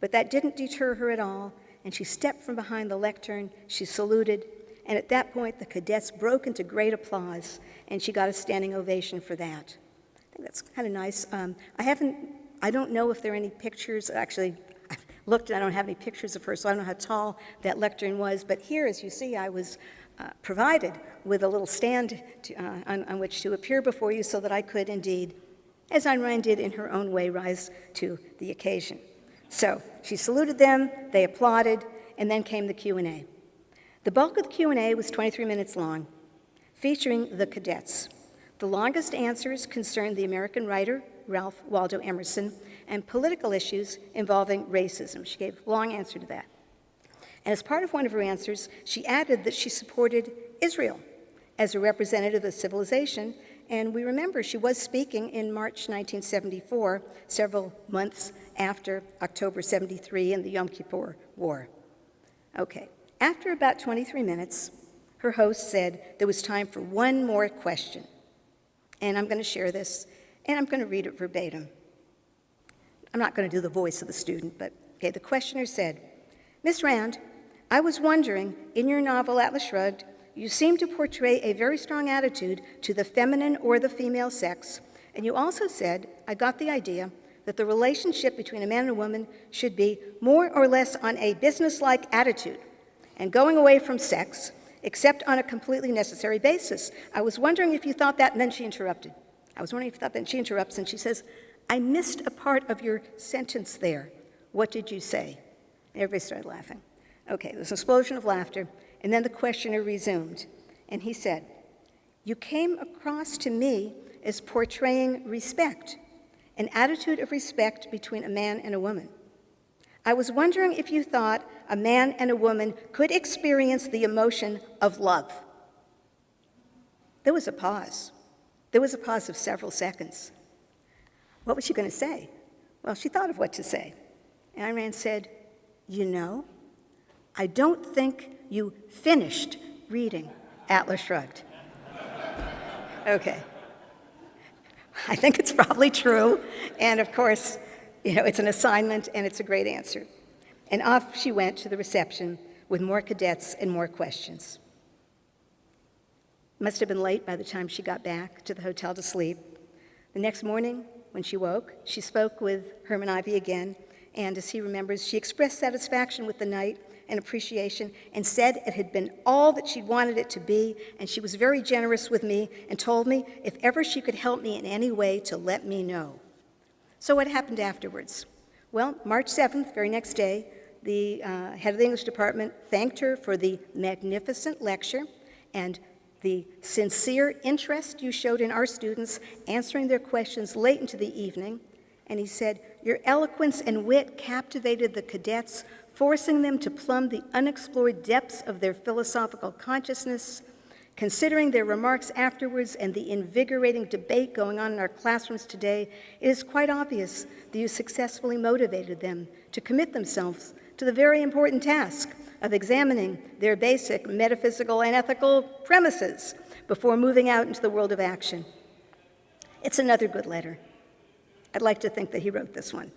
but that didn't deter her at all, and she stepped from behind the lectern, she saluted, and at that point, the cadets broke into great applause, and she got a standing ovation for that. I think that's kind of nice. I don't know if there are any pictures. Actually, I looked and I don't have any pictures of her, so I don't know how tall that lectern was. But here, as you see, I was provided with a little stand on which to appear before you so that I could indeed, as Ayn Rand did in her own way, rise to the occasion. So she saluted them, they applauded, and then came the Q&A. The bulk of the Q&A was 23 minutes long, featuring the cadets. The longest answers concerned the American writer, Ralph Waldo Emerson, and political issues involving racism. She gave a long answer to that. And as part of one of her answers, she added that she supported Israel as a representative of civilization. And we remember she was speaking in March 1974, several months after October 73 and the Yom Kippur War. Okay, after about 23 minutes, her host said there was time for one more question. And I'm going to share this, and I'm going to read it verbatim. I'm not going to do the voice of the student, but okay, the questioner said, Ms. Rand, I was wondering, in your novel Atlas Shrugged, you seem to portray a very strong attitude to the feminine or the female sex, and you also said, I got the idea, that the relationship between a man and a woman should be more or less on a business-like attitude and going away from sex, except on a completely necessary basis. I was wondering if you thought that, and then she interrupted. I was wondering if you thought that, and she interrupts, and she says, I missed a part of your sentence there. What did you say? And everybody started laughing. Okay, there was an explosion of laughter, and then the questioner resumed, and he said, you came across to me as portraying respect, an attitude of respect between a man and a woman. I was wondering if you thought a man and a woman could experience the emotion of love. There was a pause. There was a pause of several seconds. What was she going to say? Well, she thought of what to say. And Ayn Rand said, you know, I don't think you finished reading Atlas Shrugged. Okay. I think it's probably true. And of course, you know, it's an assignment and it's a great answer. And off she went to the reception with more cadets and more questions. Must have been late by the time she got back to the hotel to sleep. The next morning, when she woke, she spoke with Herman Ivey again, and as he remembers, she expressed satisfaction with the night and appreciation and said it had been all that she wanted it to be, and she was very generous with me and told me if ever she could help me in any way to let me know. So what happened afterwards? Well, March 7th, very next day, the head of the English department thanked her for the magnificent lecture and the sincere interest you showed in our students, answering their questions late into the evening. And he said, your eloquence and wit captivated the cadets, forcing them to plumb the unexplored depths of their philosophical consciousness. Considering their remarks afterwards and the invigorating debate going on in our classrooms today, it is quite obvious that you successfully motivated them to commit themselves to the very important task of examining their basic metaphysical and ethical premises before moving out into the world of action. It's another good letter. I'd like to think that he wrote this one.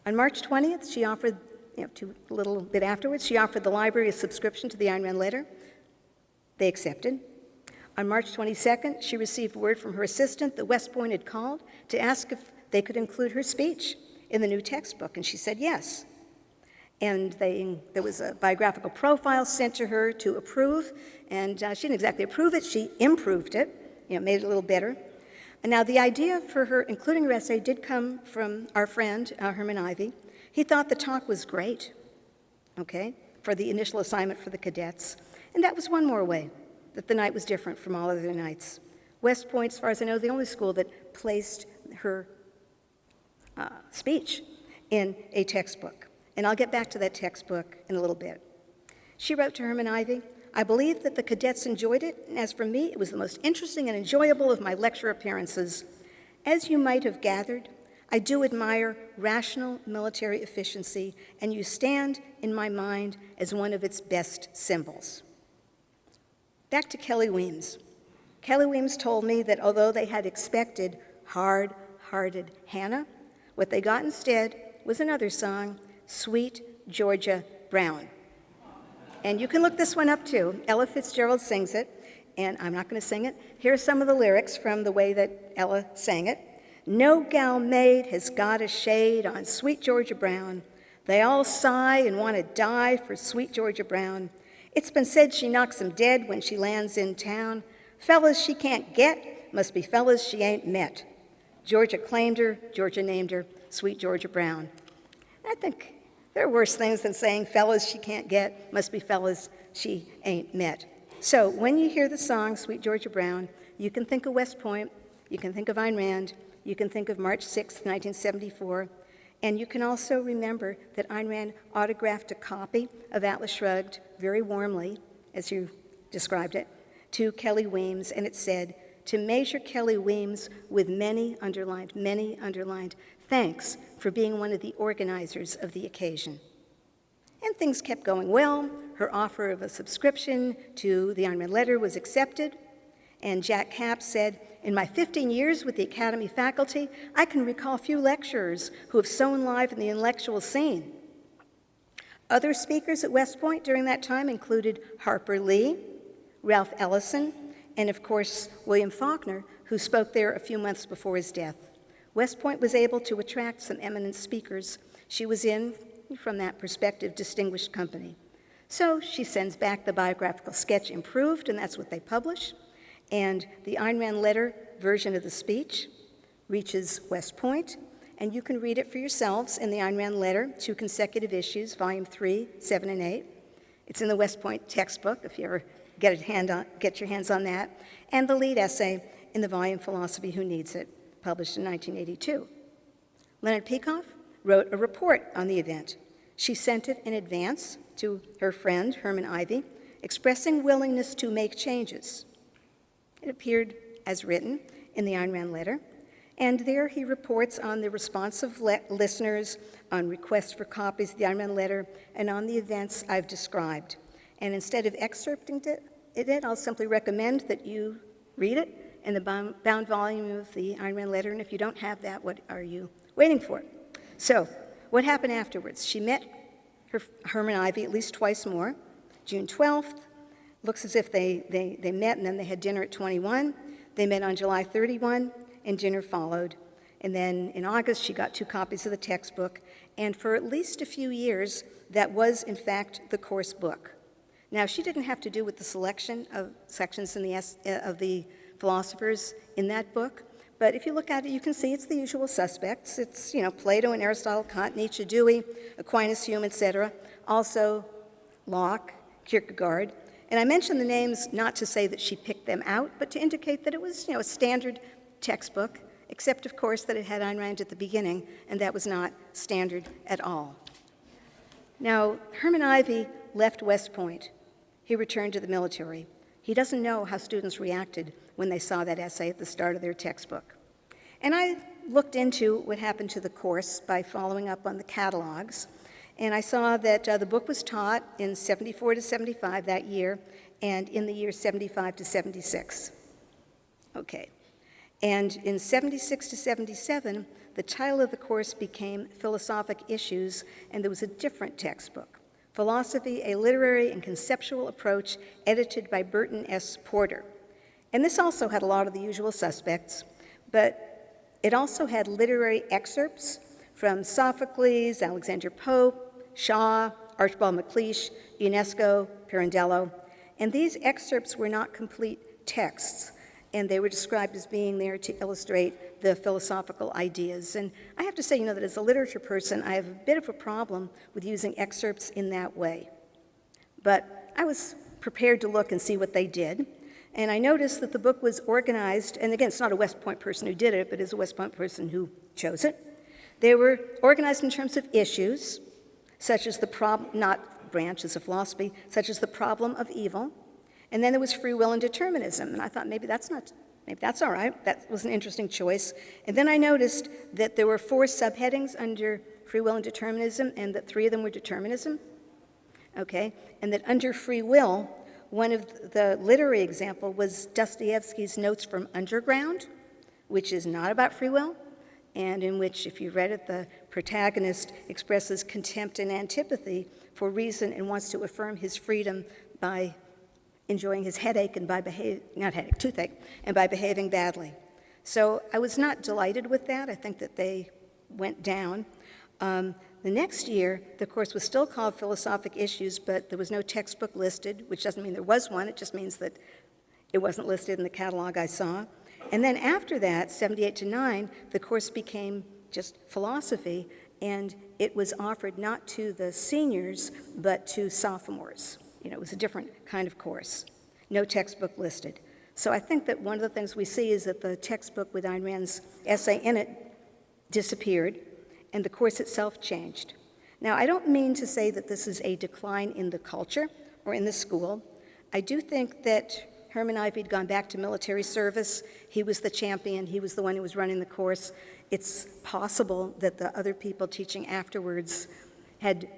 On March 20th, she offered, a little bit afterwards, she offered the library a subscription to the Ayn Rand letter. They accepted. On March 22nd, she received word from her assistant that West Point had called to ask if they could include her speech in the new textbook, and she said yes. And there was a biographical profile sent to her to approve, and she didn't exactly approve it, she improved it, made it a little better. And now the idea for her including her essay did come from our friend, Herman Ivey. He thought the talk was great, for the initial assignment for the cadets. And that was one more way that the night was different from all other nights. West Point, as far as I know, the only school that placed her speech in a textbook. And I'll get back to that textbook in a little bit. She wrote to Herman Ivey, I believe that the cadets enjoyed it, and as for me, it was the most interesting and enjoyable of my lecture appearances. As you might have gathered, I do admire rational military efficiency, and you stand in my mind as one of its best symbols. Back to Kelly Weems. Kelly Weems told me that although they had expected hard-hearted Hannah, what they got instead was another song, Sweet Georgia Brown. And you can look this one up too. Ella Fitzgerald sings it, and I'm not going to sing it. Here are some of the lyrics from the way that Ella sang it. No gal maid has got a shade on Sweet Georgia Brown. They all sigh and want to die for Sweet Georgia Brown. It's been said she knocks 'em dead when she lands in town. Fellas she can't get must be fellas she ain't met. Georgia claimed her, Georgia named her, Sweet Georgia Brown. I think there are worse things than saying fellas she can't get must be fellas she ain't met. So when you hear the song, Sweet Georgia Brown, you can think of West Point, you can think of Ayn Rand, you can think of March 6, 1974, and you can also remember that Ayn Rand autographed a copy of Atlas Shrugged very warmly, as you described it, to Kelly Weems, and it said, to measure Kelly Weems with many underlined, thanks for being one of the organizers of the occasion. And things kept going well. Her offer of a subscription to the Ayn Rand letter was accepted, and Jack Capps said, in my 15 years with the Academy faculty, I can recall few lecturers who have so enlivened the intellectual scene. Other speakers at West Point during that time included Harper Lee, Ralph Ellison, and of course, William Faulkner, who spoke there a few months before his death. West Point was able to attract some eminent speakers. She was in, from that perspective, distinguished company. So she sends back the biographical sketch improved, and that's what they publish. And the Ayn Rand letter version of the speech reaches West Point, and you can read it for yourselves in the Ayn Rand letter, 2 consecutive issues, volume 3, 7, and 8. It's in the West Point textbook, if you ever get your hands on that, and the lead essay in the volume Philosophy Who Needs It, published in 1982. Leonard Peikoff wrote a report on the event. She sent it in advance to her friend, Herman Ivey, expressing willingness to make changes. It appeared as written in the Ayn Rand letter, and there he reports on the response of listeners, on requests for copies of the Ayn Rand letter, and on the events I've described. And instead of excerpting it, I'll simply recommend that you read it in the bound volume of the Ayn Rand letter, and if you don't have that, what are you waiting for? So, what happened afterwards? She met Herman Ivey at least twice more. June 12th, looks as if they met and then they had dinner at 21. They met on July 31, and dinner followed. And then in August, she got 2 copies of the textbook, and for at least a few years, that was, in fact, the course book. Now, she didn't have to do with the selection of sections in of the philosophers in that book, but if you look at it, you can see it's the usual suspects. It's, Plato and Aristotle, Kant, Nietzsche, Dewey, Aquinas, Hume, etc. Also, Locke, Kierkegaard. And I mention the names not to say that she picked them out, but to indicate that it was, a standard textbook, except, of course, that it had Ayn Rand at the beginning, and that was not standard at all. Now, Herman Ivey left West Point. He returned to the military. He doesn't know how students reacted when they saw that essay at the start of their textbook. And I looked into what happened to the course by following up on the catalogs, and I saw that the book was taught in 74 to 75 that year, and in the year 75 to 76. Okay. And in 76 to 77, the title of the course became Philosophic Issues, and there was a different textbook, Philosophy, a Literary and Conceptual Approach, edited by Burton S. Porter. And this also had a lot of the usual suspects, but it also had literary excerpts from Sophocles, Alexander Pope, Shaw, Archibald MacLeish, Ionesco, Pirandello. And these excerpts were not complete texts, and they were described as being there to illustrate the philosophical ideas. And I have to say, that as a literature person, I have a bit of a problem with using excerpts in that way. But I was prepared to look and see what they did. And I noticed that the book was organized, and again, it's not a West Point person who did it, but it's a West Point person who chose it. They were organized in terms of issues, such as the problem, not branches of philosophy, such as the problem of evil, And then there was free will and determinism, and I thought maybe that's all right. That was an interesting choice. And then I noticed that there were 4 subheadings under free will and determinism, and that 3 of them were determinism. Okay, and that under free will, one of the literary example was Dostoevsky's Notes from Underground, which is not about free will, and in which, if you read it, the protagonist expresses contempt and antipathy for reason and wants to affirm his freedom by enjoying his headache and by toothache, and by behaving badly. So I was not delighted with that. I think that they went down. The next year, the course was still called Philosophic Issues, but there was no textbook listed, which doesn't mean there was one. It just means that it wasn't listed in the catalog I saw. And then after that, 78 to 9, the course became just philosophy, and it was offered not to the seniors, but to sophomores. It was a different kind of course. No textbook listed. So I think that one of the things we see is that the textbook with Ayn Rand's essay in it disappeared, and the course itself changed. Now, I don't mean to say that this is a decline in the culture or in the school. I do think that Herman Ivey had gone back to military service. He was the champion. He was the one who was running the course. It's possible that the other people teaching afterwards had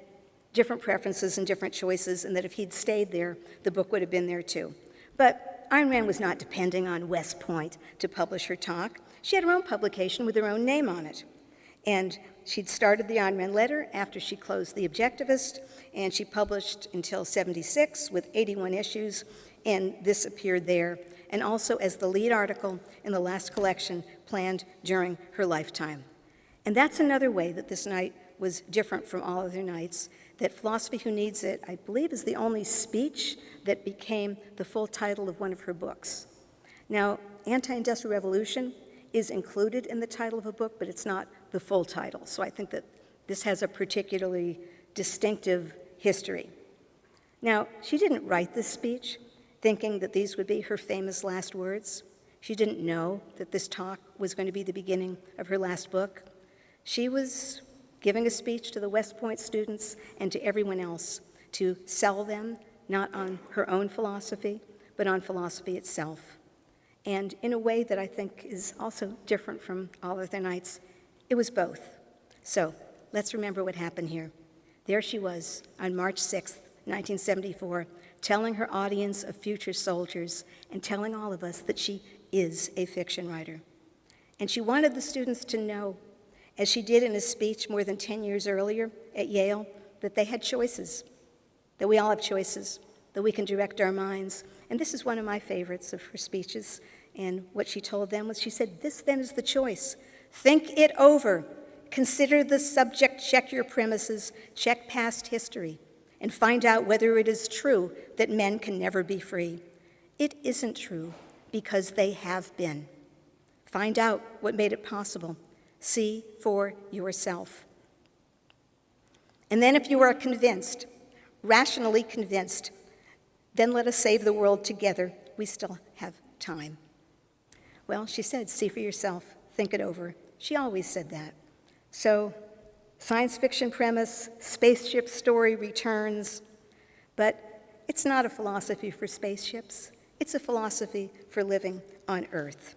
different preferences and different choices, and that if he'd stayed there, the book would have been there too. But Ayn Rand was not depending on West Point to publish her talk. She had her own publication with her own name on it. And she'd started the Ayn Rand Letter after she closed The Objectivist, and she published until 76 with 81 issues, and this appeared there, and also as the lead article in the last collection planned during her lifetime. And that's another way that this night was different from all other nights, that Philosophy Who Needs It, I believe, is the only speech that became the full title of one of her books. Now, Anti-Industrial Revolution is included in the title of a book, but it's not the full title. So I think that this has a particularly distinctive history. Now, she didn't write this speech thinking that these would be her famous last words. She didn't know that this talk was going to be the beginning of her last book. She was giving a speech to the West Point students and to everyone else to sell them, not on her own philosophy, but on philosophy itself. And in a way that I think is also different from all other nights, it was both. So let's remember what happened here. There she was on March 6th, 1974, telling her audience of future soldiers and telling all of us that she is a fiction writer. And she wanted the students to know, as she did in a speech more than 10 years earlier at Yale, that they had choices, that we all have choices, that we can direct our minds. And this is one of my favorites of her speeches. And what she told them was, she said, "This then is the choice. Think it over. Consider the subject, check your premises, check past history, and find out whether it is true that men can never be free. It isn't true because they have been. Find out what made it possible. See for yourself. And then if you are convinced, rationally convinced, then let us save the world together. We still have time." Well, she said, see for yourself, think it over. She always said that. So, science fiction premise, spaceship story returns, but it's not a philosophy for spaceships. It's a philosophy for living on Earth.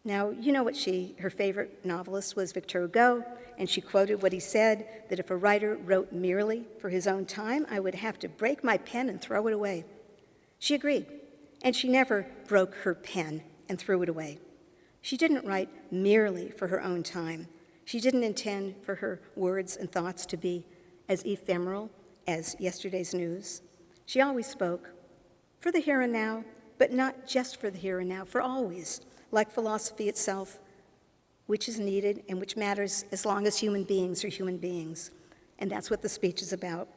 Now, you know what her favorite novelist was Victor Hugo, and she quoted what he said, that if a writer wrote merely for his own time, I would have to break my pen and throw it away. She agreed, and she never broke her pen and threw it away. She didn't write merely for her own time. She didn't intend for her words and thoughts to be as ephemeral as yesterday's news. She always spoke for the here and now, but not just for the here and now, for always, like philosophy itself, which is needed and which matters as long as human beings are human beings. And that's what the speech is about.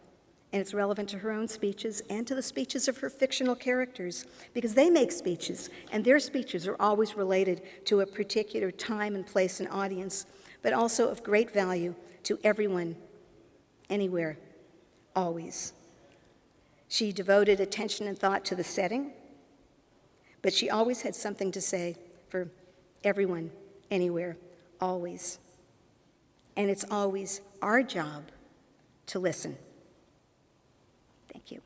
And it's relevant to her own speeches and to the speeches of her fictional characters, because they make speeches, and their speeches are always related to a particular time and place and audience, but also of great value to everyone, anywhere, always. She devoted attention and thought to the setting, but she always had something to say for everyone, anywhere, always. And it's always our job to listen. Thank you.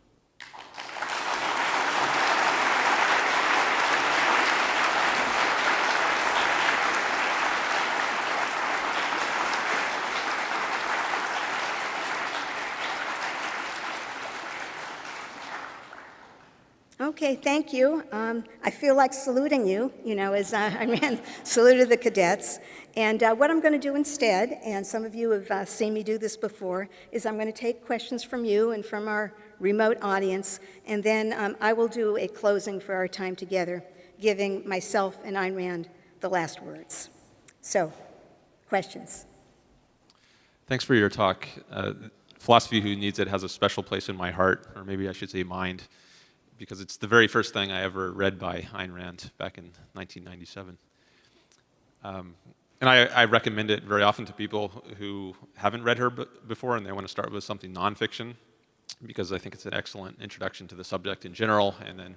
Okay, thank you. I feel like saluting you, as Ayn Rand saluted the cadets. And what I'm going to do instead, and some of you have seen me do this before, is I'm going to take questions from you and from our remote audience, and then I will do a closing for our time together, giving myself and Ayn Rand the last words. So, questions? Thanks for your talk. Philosophy Who Needs It has a special place in my heart, or maybe I should say mind, because it's the very first thing I ever read by Ayn Rand back in 1997. And I recommend it very often to people who haven't read her before and they want to start with something nonfiction, because I think it's an excellent introduction to the subject in general and then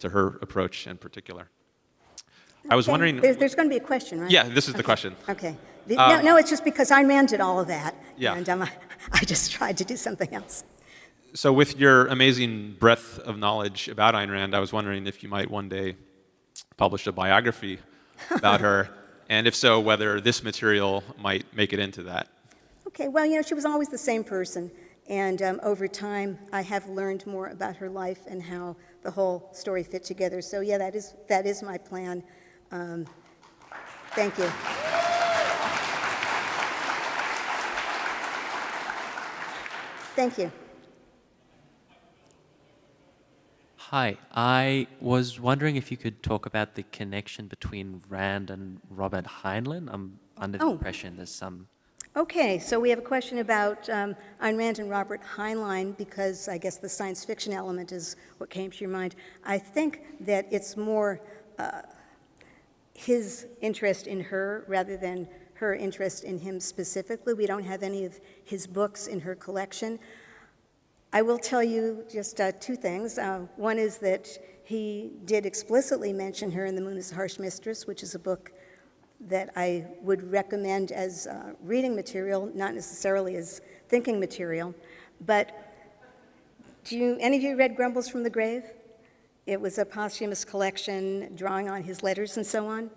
to her approach in particular. I was wondering... There's going to be a question, right? Yeah, this is the question. Okay. No, it's just because Ayn Rand did all of that, yeah. And I just tried to do something else. So with your amazing breadth of knowledge about Ayn Rand, I was wondering if you might one day publish a biography about her, and if so, whether this material might make it into that. Okay, well, she was always the same person, and over time, I have learned more about her life and how the whole story fit together. So yeah, that is my plan. Thank you. Thank you. Hi, I was wondering if you could talk about the connection between Rand and Robert Heinlein. I'm under the impression there's some... Okay, so we have a question about Ayn Rand and Robert Heinlein, because I guess the science fiction element is what came to your mind. I think that it's more his interest in her rather than her interest in him specifically. We don't have any of his books in her collection. I will tell you just two things. One is that he did explicitly mention her in The Moon is a Harsh Mistress, which is a book that I would recommend as reading material, not necessarily as thinking material. But any of you read Grumbles from the Grave? It was a posthumous collection drawing on his letters and so on.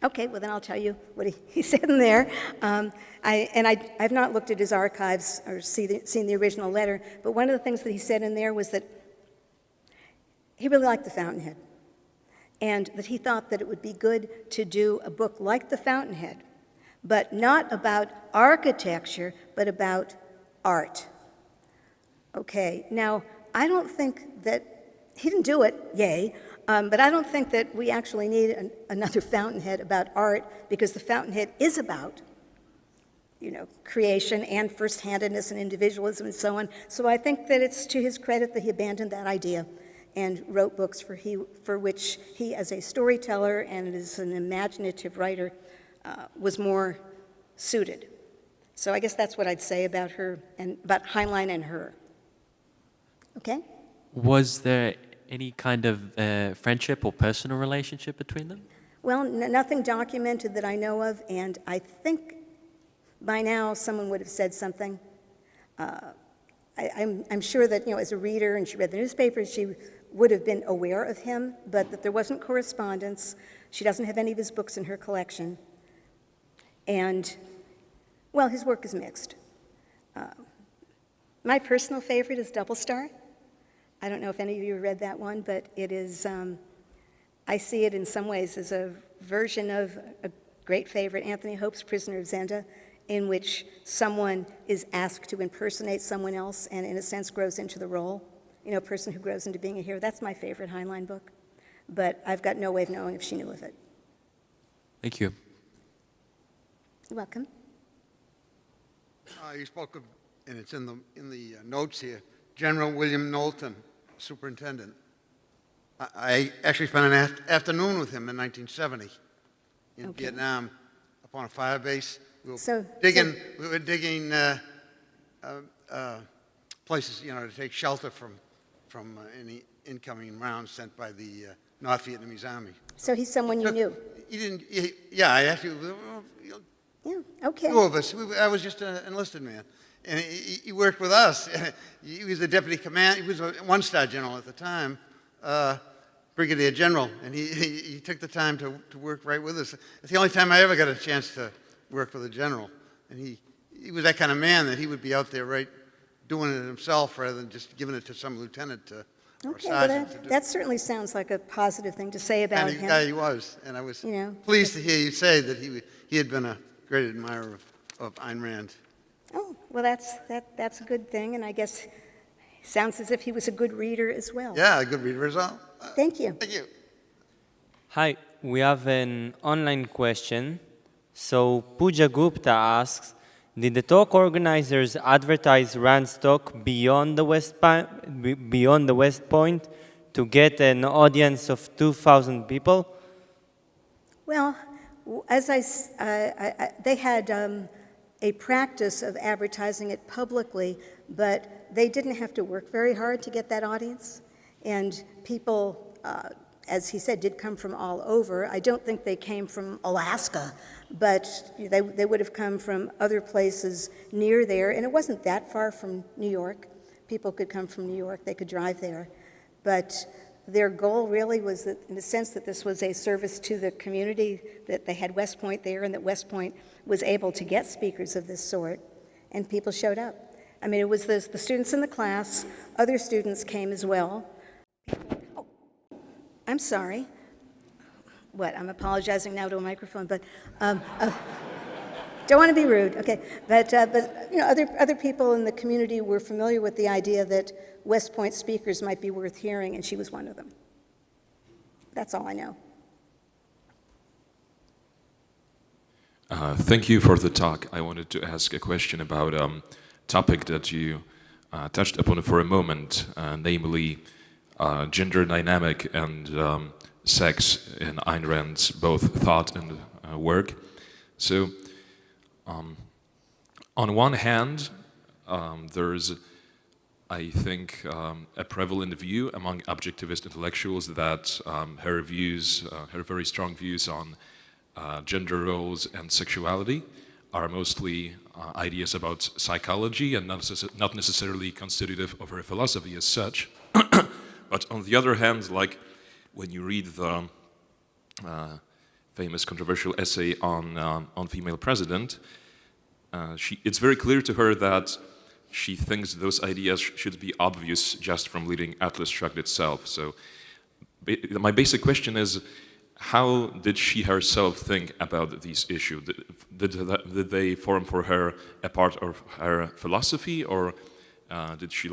Okay, well then I'll tell you what he said in there. I've not looked at his archives or seen the original letter, but one of the things that he said in there was that he really liked The Fountainhead, and that he thought that it would be good to do a book like The Fountainhead, but not about architecture, but about art. Okay, now I don't think that, he didn't do it, yay, but I don't think that we actually need another Fountainhead about art, because the Fountainhead is about, creation and first-handedness and individualism and so on. So I think that it's to his credit that he abandoned that idea and wrote books for which he, as a storyteller and as an imaginative writer, was more suited. So I guess that's what I'd say about her and about Heinlein and her. Okay? Was there any kind of friendship or personal relationship between them? Well, nothing documented that I know of, and I think by now someone would have said something. I'm sure that, as a reader, and she read the newspapers, she would have been aware of him, but that there wasn't correspondence. She doesn't have any of his books in her collection. And, well, his work is mixed. My personal favorite is Double Star. I don't know if any of you have read that one, but it is, I see it in some ways as a version of a great favorite, Anthony Hope's Prisoner of Zenda, in which someone is asked to impersonate someone else and, in a sense, grows into the role. A person who grows into being a hero. That's my favorite Heinlein book, but I've got no way of knowing if she knew of it. Thank you. You're welcome. You spoke of, and it's in the notes here, General William Knowlton, superintendent. I actually spent an afternoon with him in 1970 in Vietnam upon a fire base. We were digging places, to take shelter from any incoming rounds sent by the North Vietnamese army. So he's someone you knew? I actually, Yeah, okay. two of us. I was just an enlisted man. And he worked with us. He was the deputy commander. He was a one-star general at the time, brigadier general. And he took the time to work right with us. It's the only time I ever got a chance to work with a general. And he was that kind of man that he would be out there, right, doing it himself rather than just giving it to some lieutenant to or Okay, well, sergeant to do. that certainly sounds like a positive thing to say about Kind of him. guy he was, and I was You know. pleased to hear you say that he had been a great admirer of Ayn Rand. Oh, well, that's a good thing, and I guess sounds as if he was a good reader as well. Yeah, a good reader as well. Thank you. Thank you. Hi, we have an online question. So Pooja Gupta asks, did the talk organizers advertise Rand's talk beyond the West Point to get an audience of 2,000 people? Well, as they had a practice of advertising it publicly, but they didn't have to work very hard to get that audience. And people, as he said, did come from all over. I don't think they came from Alaska, but they would have come from other places near there. And it wasn't that far from New York. People could come from New York. They could drive there. But their goal really was that, in the sense that this was a service to the community, that they had West Point there, and that West Point was able to get speakers of this sort, and people showed up. I mean, it was the students in the class. Other students came as well. Oh, I'm sorry. What? I'm apologizing now to a microphone, but don't want to be rude. Okay, but you know, other people in the community were familiar with the idea that West Point speakers might be worth hearing, and she was one of them. That's all I know. Thank you for the talk. I wanted to ask a question about a topic that you touched upon for a moment, namely gender dynamic and sex in Ayn Rand's both thought and work. So, on one hand, there's, I think, a prevalent view among objectivist intellectuals that her views, her very strong views on gender roles and sexuality are mostly ideas about psychology and not necessarily constitutive of her philosophy as such. But on the other hand, like when you read the famous controversial essay on female president, it's very clear to her that she thinks those ideas should be obvious just from reading Atlas Shrugged itself. So my basic question is, how did she herself think about these issues? Did they form for her a part of her philosophy, or did she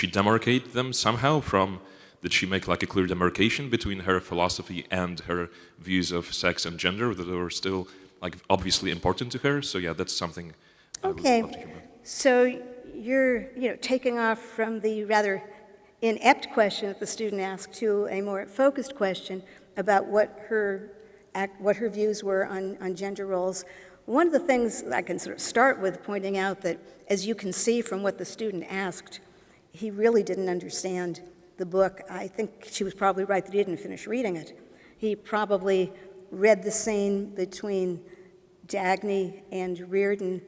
demarcate them somehow from? Did she make like a clear demarcation between her philosophy and her views of sex and gender that were still like obviously important to her? So yeah, that's something. Okay, so you're taking off from the rather inept question that the student asked to a more focused question about what her views were on gender roles. One of the things I can sort of start with pointing out that, as you can see from what the student asked, he really didn't understand the book. I think she was probably right that he didn't finish reading it. He probably read the scene between Dagny and Reardon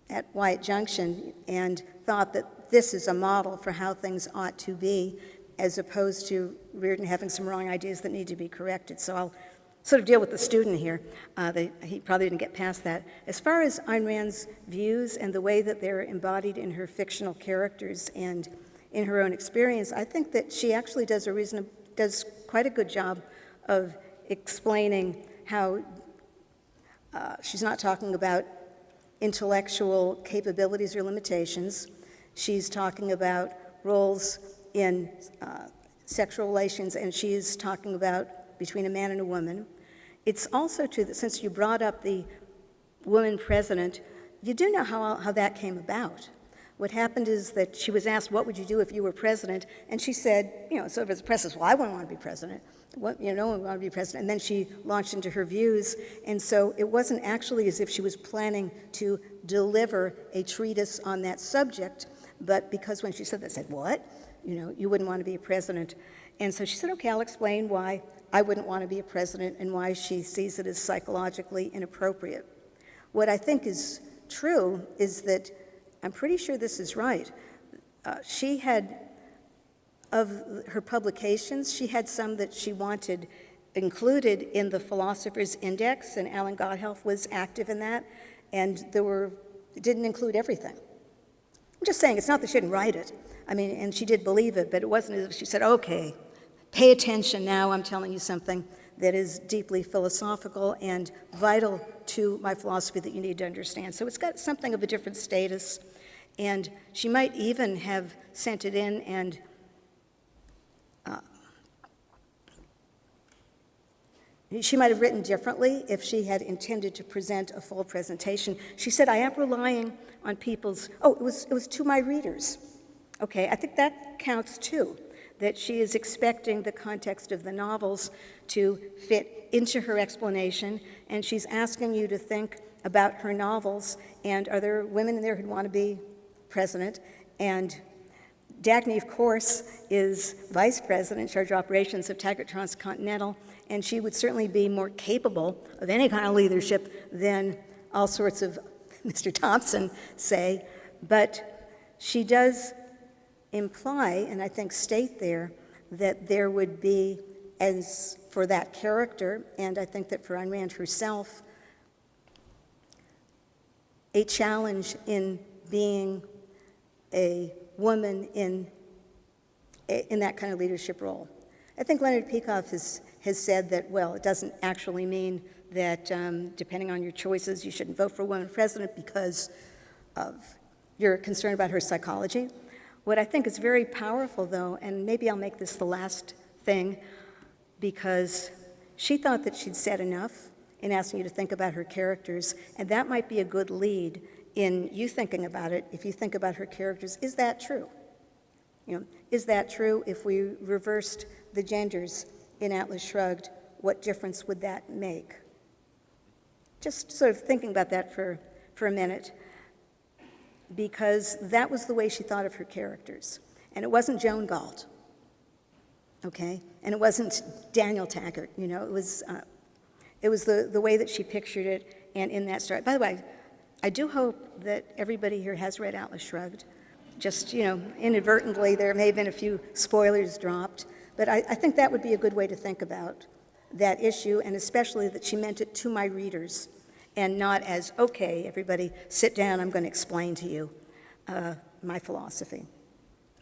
at Wyatt Junction and thought that this is a model for how things ought to be, as opposed to Reardon having some wrong ideas that need to be corrected. So I'll sort of deal with the student here. He probably didn't get past that. As far as Ayn Rand's views and the way that they're embodied in her fictional characters and in her own experience, I think that she actually does quite a good job of explaining how she's not talking about intellectual capabilities or limitations. She's talking about roles in sexual relations, and she's talking about between a man and a woman. It's also true that since you brought up the woman president, you do know how that came about. What happened is that she was asked, what would you do if you were president? And she said, sort of as the press says, well, I wouldn't want to be president. No one would want to be president. And then she launched into her views. And so it wasn't actually as if she was planning to deliver a treatise on that subject, but because when she said that, said, what? You wouldn't want to be a president. And so she said, okay, I'll explain why I wouldn't want to be a president and why she sees it as psychologically inappropriate. What I think is true is that, I'm pretty sure this is right, she had, of her publications, she had some that she wanted included in the Philosopher's Index, and Alan Godhelf was active in that, and it didn't include everything. I'm just saying, it's not that she didn't write it. I mean, and she did believe it, but it wasn't as if she said, okay, pay attention now, I'm telling you something that is deeply philosophical and vital to my philosophy that you need to understand. So it's got something of a different status, and she might even have sent it in and she might have written differently if she had intended to present a full presentation. She said, I am relying on people's, it was to my readers. Okay, I think that counts too, that she is expecting the context of the novels to fit into her explanation, and she's asking you to think about her novels, and are there women in there who'd want to be president? And Dagny, of course, is vice president in charge of operations of Taggart Transcontinental, and she would certainly be more capable of any kind of leadership than all sorts of Mr. Thompson say, but she does imply, and I think state there, that there would be, as for that character, and I think that for Ayn Rand herself, a challenge in being a woman in that kind of leadership role. I think Leonard Peikoff has said that, well, it doesn't actually mean that depending on your choices, you shouldn't vote for a woman president because you're concerned about her psychology. What I think is very powerful, though, and maybe I'll make this the last thing, because she thought that she'd said enough in asking you to think about her characters, and that might be a good lead in you thinking about it. If you think about her characters, is that true? Is that true? If we reversed the genders in Atlas Shrugged, what difference would that make? Just sort of thinking about that for a minute, because that was the way she thought of her characters. And it wasn't Joan Galt, okay? And it wasn't Daniel Taggart, it was the way that she pictured it and in that story. By the way, I do hope that everybody here has read Atlas Shrugged. Just, inadvertently, there may have been a few spoilers dropped, but I think that would be a good way to think about that issue, and especially that she meant it to my readers, and not as, okay, everybody sit down, I'm going to explain to you my philosophy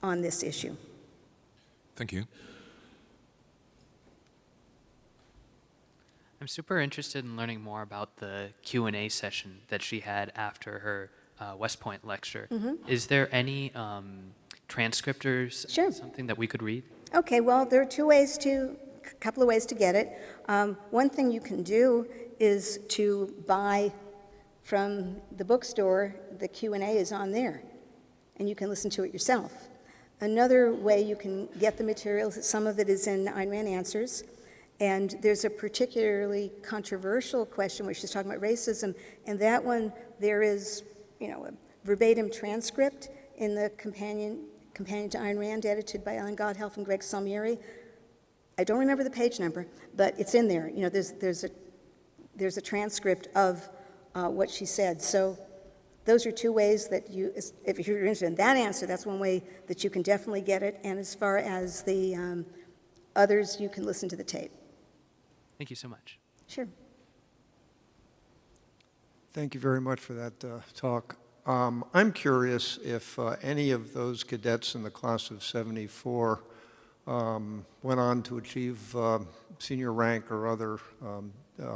on this issue. Thank you. I'm super interested in learning more about the Q&A session that she had after her West Point lecture. Is there any transcript or something that we could read? Okay, well, there are a couple of ways to get it. One thing you can do is to buy from the bookstore. The Q&A is on there, and you can listen to it yourself. Another way you can get the materials, some of it is in Ayn Rand Answers, and there's a particularly controversial question where she's talking about racism, and that one, there is a verbatim transcript in the companion to Ayn Rand, edited by Ellen Godhelf and Greg Salmieri. I don't remember the page number, but it's in there. There's a transcript of what she said. So those are two ways that if you're interested in that answer, that's one way that you can definitely get it. And as far as the others, you can listen to the tape. Thank you so much. Sure. Thank you very much for that talk. I'm curious if any of those cadets in the class of '74 went on to achieve senior rank or other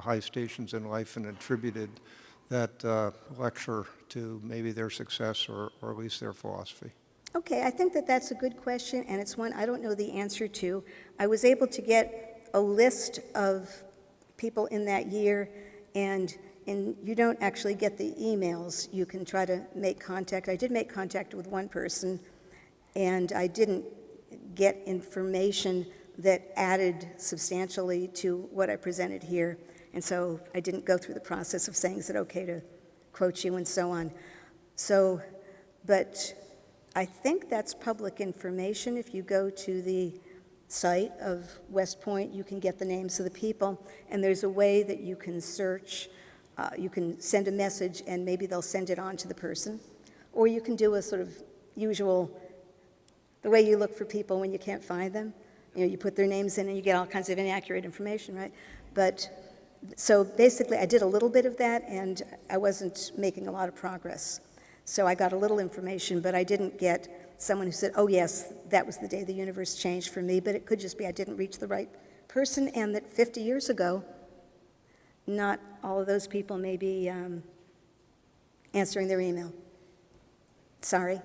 high stations in life and attributed that lecture to maybe their success or at least their philosophy. Okay, I think that that's a good question, and it's one I don't know the answer to. I was able to get a list of people in that year, and you don't actually get the emails. You can try to make contact. I did make contact with one person, and I didn't get information that added substantially to what I presented here. And so I didn't go through the process of saying, is it okay to quote you and so on. So, but I think that's public information. If you go to the site of West Point, you can get the names of the people, and there's a way that you can search. You can send a message, and maybe they'll send it on to the person. Or you can do a sort of usual, the way you look for people when you can't find them. You put their names in, and you get all kinds of inaccurate information, right? But, so basically, I did a little bit of that, and I wasn't making a lot of progress. So I got a little information, but I didn't get someone who said, oh yes, that was the day the universe changed for me, but it could just be I didn't reach the right person, and that 50 years ago, not all of those people may be answering their email. Sorry.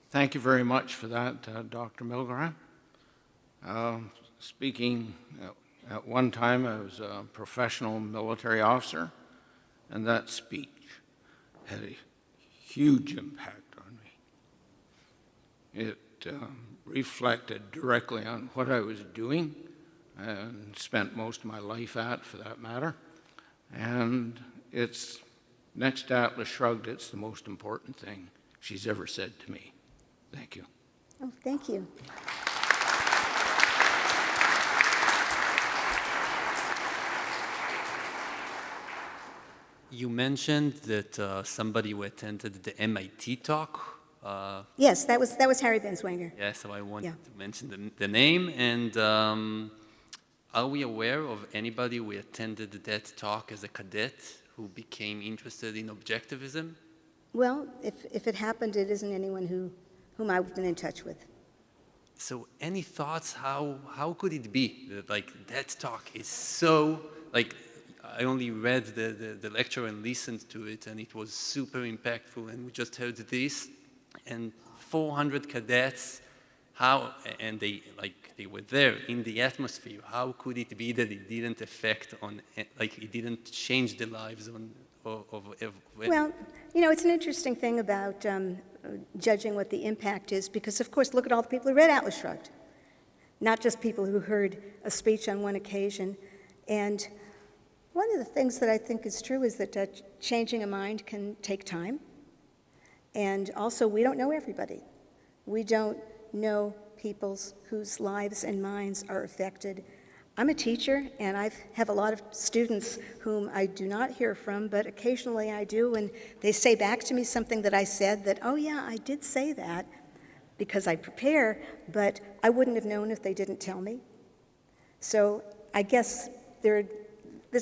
Thank you very much for that, Dr. Milgram. Speaking at one time, I was a professional military officer, and that speech had a huge impact on me. It reflected directly on what I was doing and spent most of my life at, for that matter. And it's, next to Atlas Shrugged, it's the most important thing she's ever said to me. Thank you. Oh, thank you. You mentioned that somebody who attended the MIT talk. Yes, that was Harry Benswanger. Yeah, so I wanted to mention the name. And are we aware of anybody who attended that talk as a cadet who became interested in objectivism? Well, if it happened, it isn't anyone whom I've been in touch with. So any thoughts, how could it be that like that talk is so, like I only read the lecture and listened to it, and it was super impactful, and we just heard this, and 400 cadets, and they were there in the atmosphere. How could it be that it didn't affect on, like it didn't change the lives of Well, you know, it's an interesting thing about judging what the impact is, because of course, look at all the people who read Atlas Shrugged, not just people who heard a speech on one occasion. And one of the things that I think is true is that changing a mind can take time. And also, we don't know everybody. We don't know people whose lives and minds are affected. I'm a teacher, and I have a lot of students whom I do not hear from, but occasionally I do, and they say back to me something that I said that, oh yeah, I did say that, because I prepare, but I wouldn't have known if they didn't tell me. So I guess there's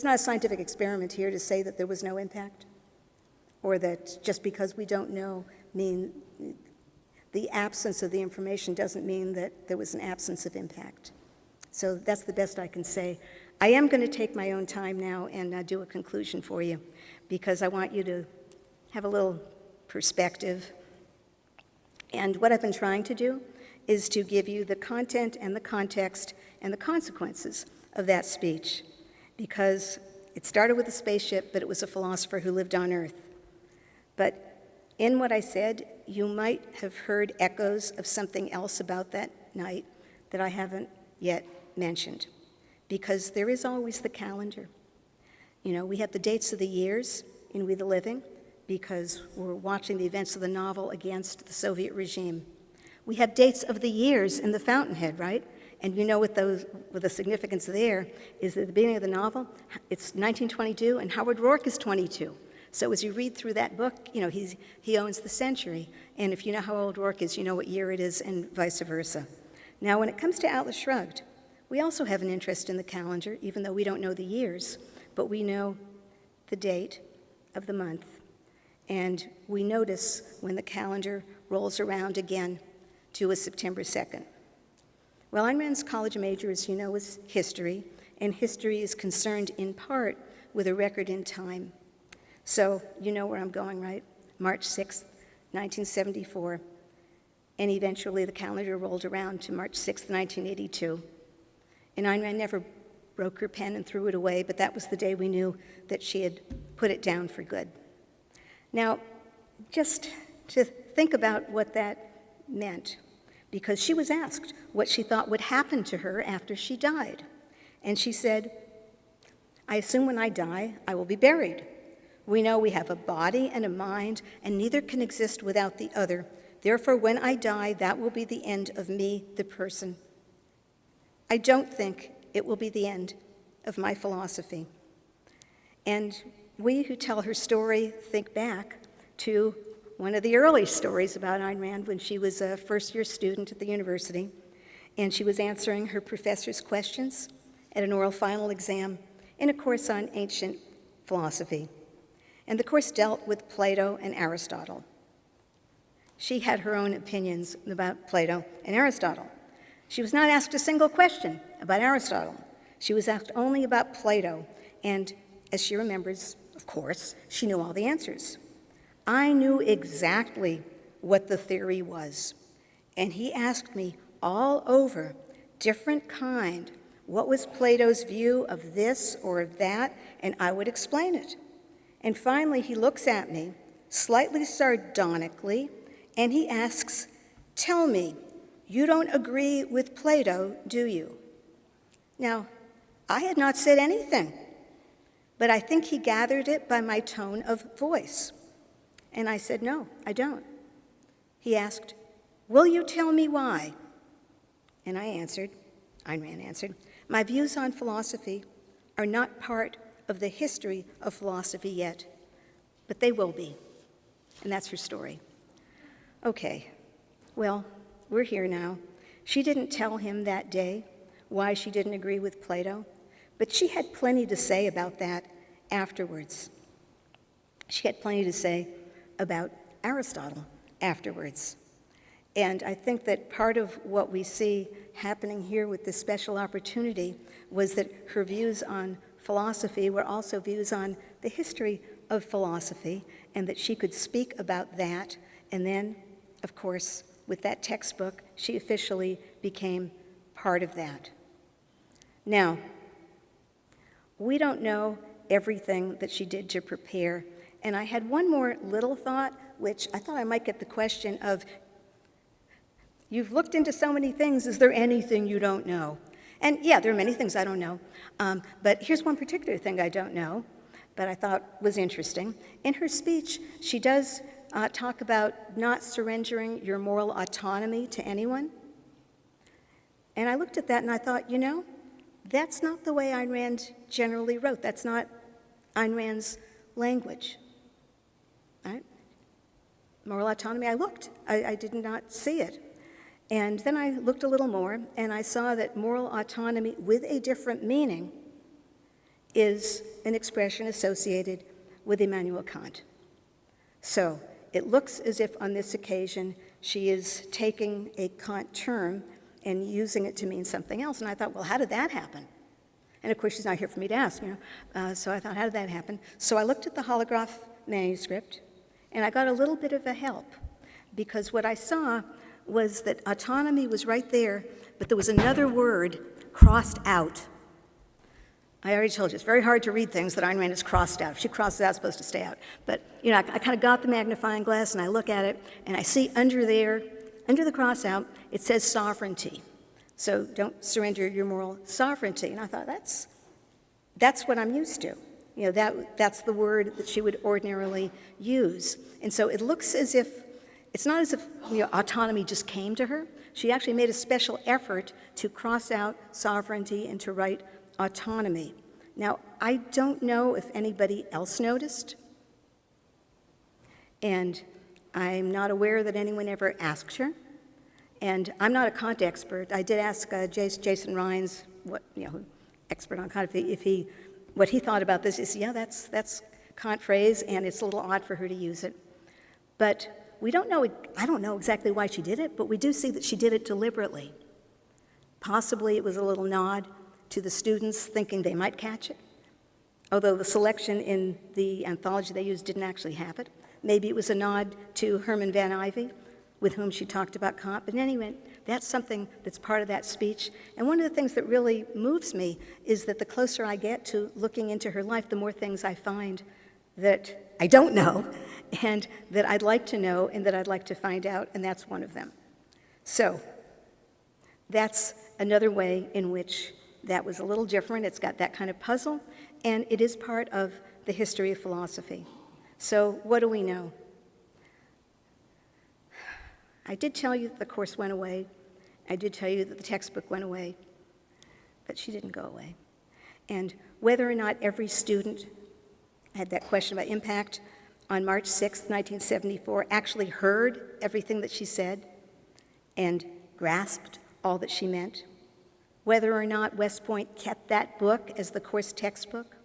not a scientific experiment here to say that there was no impact, or that just because we don't know the absence of the information doesn't mean that there was an absence of impact. So that's the best I can say. I am going to take my own time now and do a conclusion for you, because I want you to have a little perspective. And what I've been trying to do is to give you the content and the context and the consequences of that speech, because it started with a spaceship, but it was a philosopher who lived on Earth. But in what I said, you might have heard echoes of something else about that night that I haven't yet mentioned, because there is always the calendar. You know, we have the dates of the years in We the Living, because we're watching the events of the novel against the Soviet regime. We have dates of the years in The Fountainhead, right? And you know what the significance there is at the beginning of the novel, it's 1922, and Howard Rourke is 22. So as you read through that book, you know, he owns the century. And if you know how old Rourke is, you know what year it is, and vice versa. Now, when it comes to Atlas Shrugged, we also have an interest in the calendar, even though we don't know the years, but we know the date of the month. And we notice when the calendar rolls around again to a September 2nd. Well, Ayn Rand's college major, as you know, is history, and history is concerned in part with a record in time. So you know where I'm going, right? March 6th, 1974. And eventually the calendar rolled around to March 6th, 1982. And Ayn Rand never broke her pen and threw it away, but that was the day we knew that she had put it down for good. Now, just to think about what that meant, because she was asked what she thought would happen to her after she died. And she said, I assume when I die, I will be buried. We know we have a body and a mind, and neither can exist without the other. Therefore, when I die, that will be the end of me, the person. I don't think it will be the end of my philosophy. And we who tell her story think back to one of the early stories about Ayn Rand when she was a first-year student at the university, and she was answering her professor's questions at an oral final exam in a course on ancient philosophy. And the course dealt with Plato and Aristotle. She had her own opinions about Plato and Aristotle. She was not asked a single question about Aristotle. She was asked only about Plato, and as she remembers, of course, she knew all the answers. I knew exactly what the theory was, and he asked me all over, different kind, what was Plato's view of this or of that, and I would explain it. And finally, he looks at me, slightly sardonically, and he asks, "Tell me, you don't agree with Plato, do you?" Now, I had not said anything, but I think he gathered it by my tone of voice. And I said, "No, I don't." He asked, "Will you tell me why?" And Ayn Rand answered, "My views on philosophy are not part of the history of philosophy yet, but they will be." And that's her story. Okay, well, we're here now. She didn't tell him that day why she didn't agree with Plato, but she had plenty to say about that afterwards. She had plenty to say about Aristotle afterwards. And I think that part of what we see happening here with this special opportunity was that her views on philosophy were also views on the history of philosophy, and that she could speak about that. And then, of course, with that textbook, she officially became part of that. Now, we don't know everything that she did to prepare, and I had one more little thought, which I thought I might get the question of, you've looked into so many things, is there anything you don't know? And yeah, there are many things I don't know, but here's one particular thing I don't know, but I thought was interesting. In her speech, she does talk about not surrendering your moral autonomy to anyone. And I looked at that and I thought, you know, that's not the way Ayn Rand generally wrote. That's not Ayn Rand's language. Right? Moral autonomy, I looked. I did not see it. And then I looked a little more, and I saw that moral autonomy with a different meaning is an expression associated with Immanuel Kant. So it looks as if on this occasion she is taking a Kant term and using it to mean something else. And I thought, well, how did that happen? And of course, she's not here for me to ask, you know. So I thought, how did that happen? So I looked at the holograph manuscript, and I got a little bit of a help, because what I saw was that autonomy was right there, but there was another word crossed out. I already told you, it's very hard to read things that Ayn Rand is crossed out. If she crosses out, it's supposed to stay out. But, you know, I kind of got the magnifying glass, and I look at it, and I see under there, under the cross out, it says sovereignty. So don't surrender your moral sovereignty. And I thought, that's what I'm used to. You know, that's the word that she would ordinarily use. And so it looks as if, it's not as if, you know, autonomy just came to her. She actually made a special effort to cross out sovereignty and to write autonomy. Now, I don't know if anybody else noticed, and I'm not aware that anyone ever asked her. And I'm not a Kant expert. I did ask Jason Rines, expert on Kant, what he thought about this. Is, yeah, that's Kant phrase, and it's a little odd for her to use it. But we don't know, I don't know exactly why she did it, but we do see that she did it deliberately. Possibly it was a little nod to the students thinking they might catch it, although the selection in the anthology they used didn't actually have it. Maybe it was a nod to Herman Van Ivy, with whom she talked about Kant. But in any event, that's something that's part of that speech. And one of the things that really moves me is that the closer I get to looking into her life, the more things I find that I don't know, and that I'd like to know, and that I'd like to find out, and that's one of them. So that's another way in which that was a little different. It's got that kind of puzzle, and it is part of the history of philosophy. So what do we know? I did tell you that the course went away. I did tell you that the textbook went away, but she didn't go away. And whether or not every student had that question about impact on March 6th, 1974, actually heard everything that she said and grasped all that she meant, whether or not West Point kept that book as the course textbook,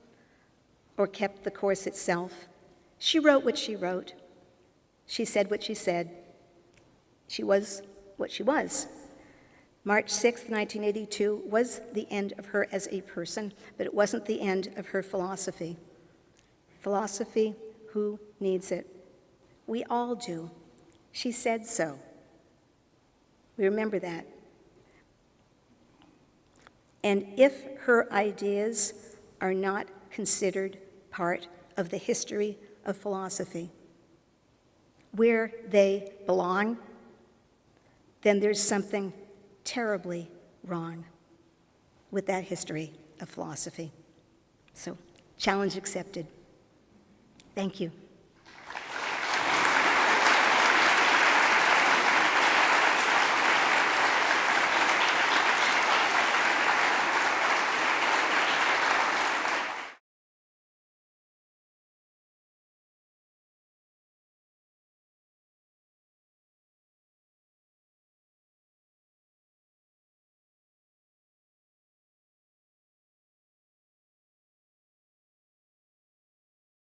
or kept the course itself. She wrote what she wrote. She said what she said. She was what she was. March 6, 1982 was the end of her as a person, but it wasn't the end of her philosophy. Philosophy, who needs it? We all do. She said so. We remember that. And if her ideas are not considered part of the history of philosophy, where they belong, then there's something terribly wrong with that history of philosophy. So, challenge accepted. Thank you.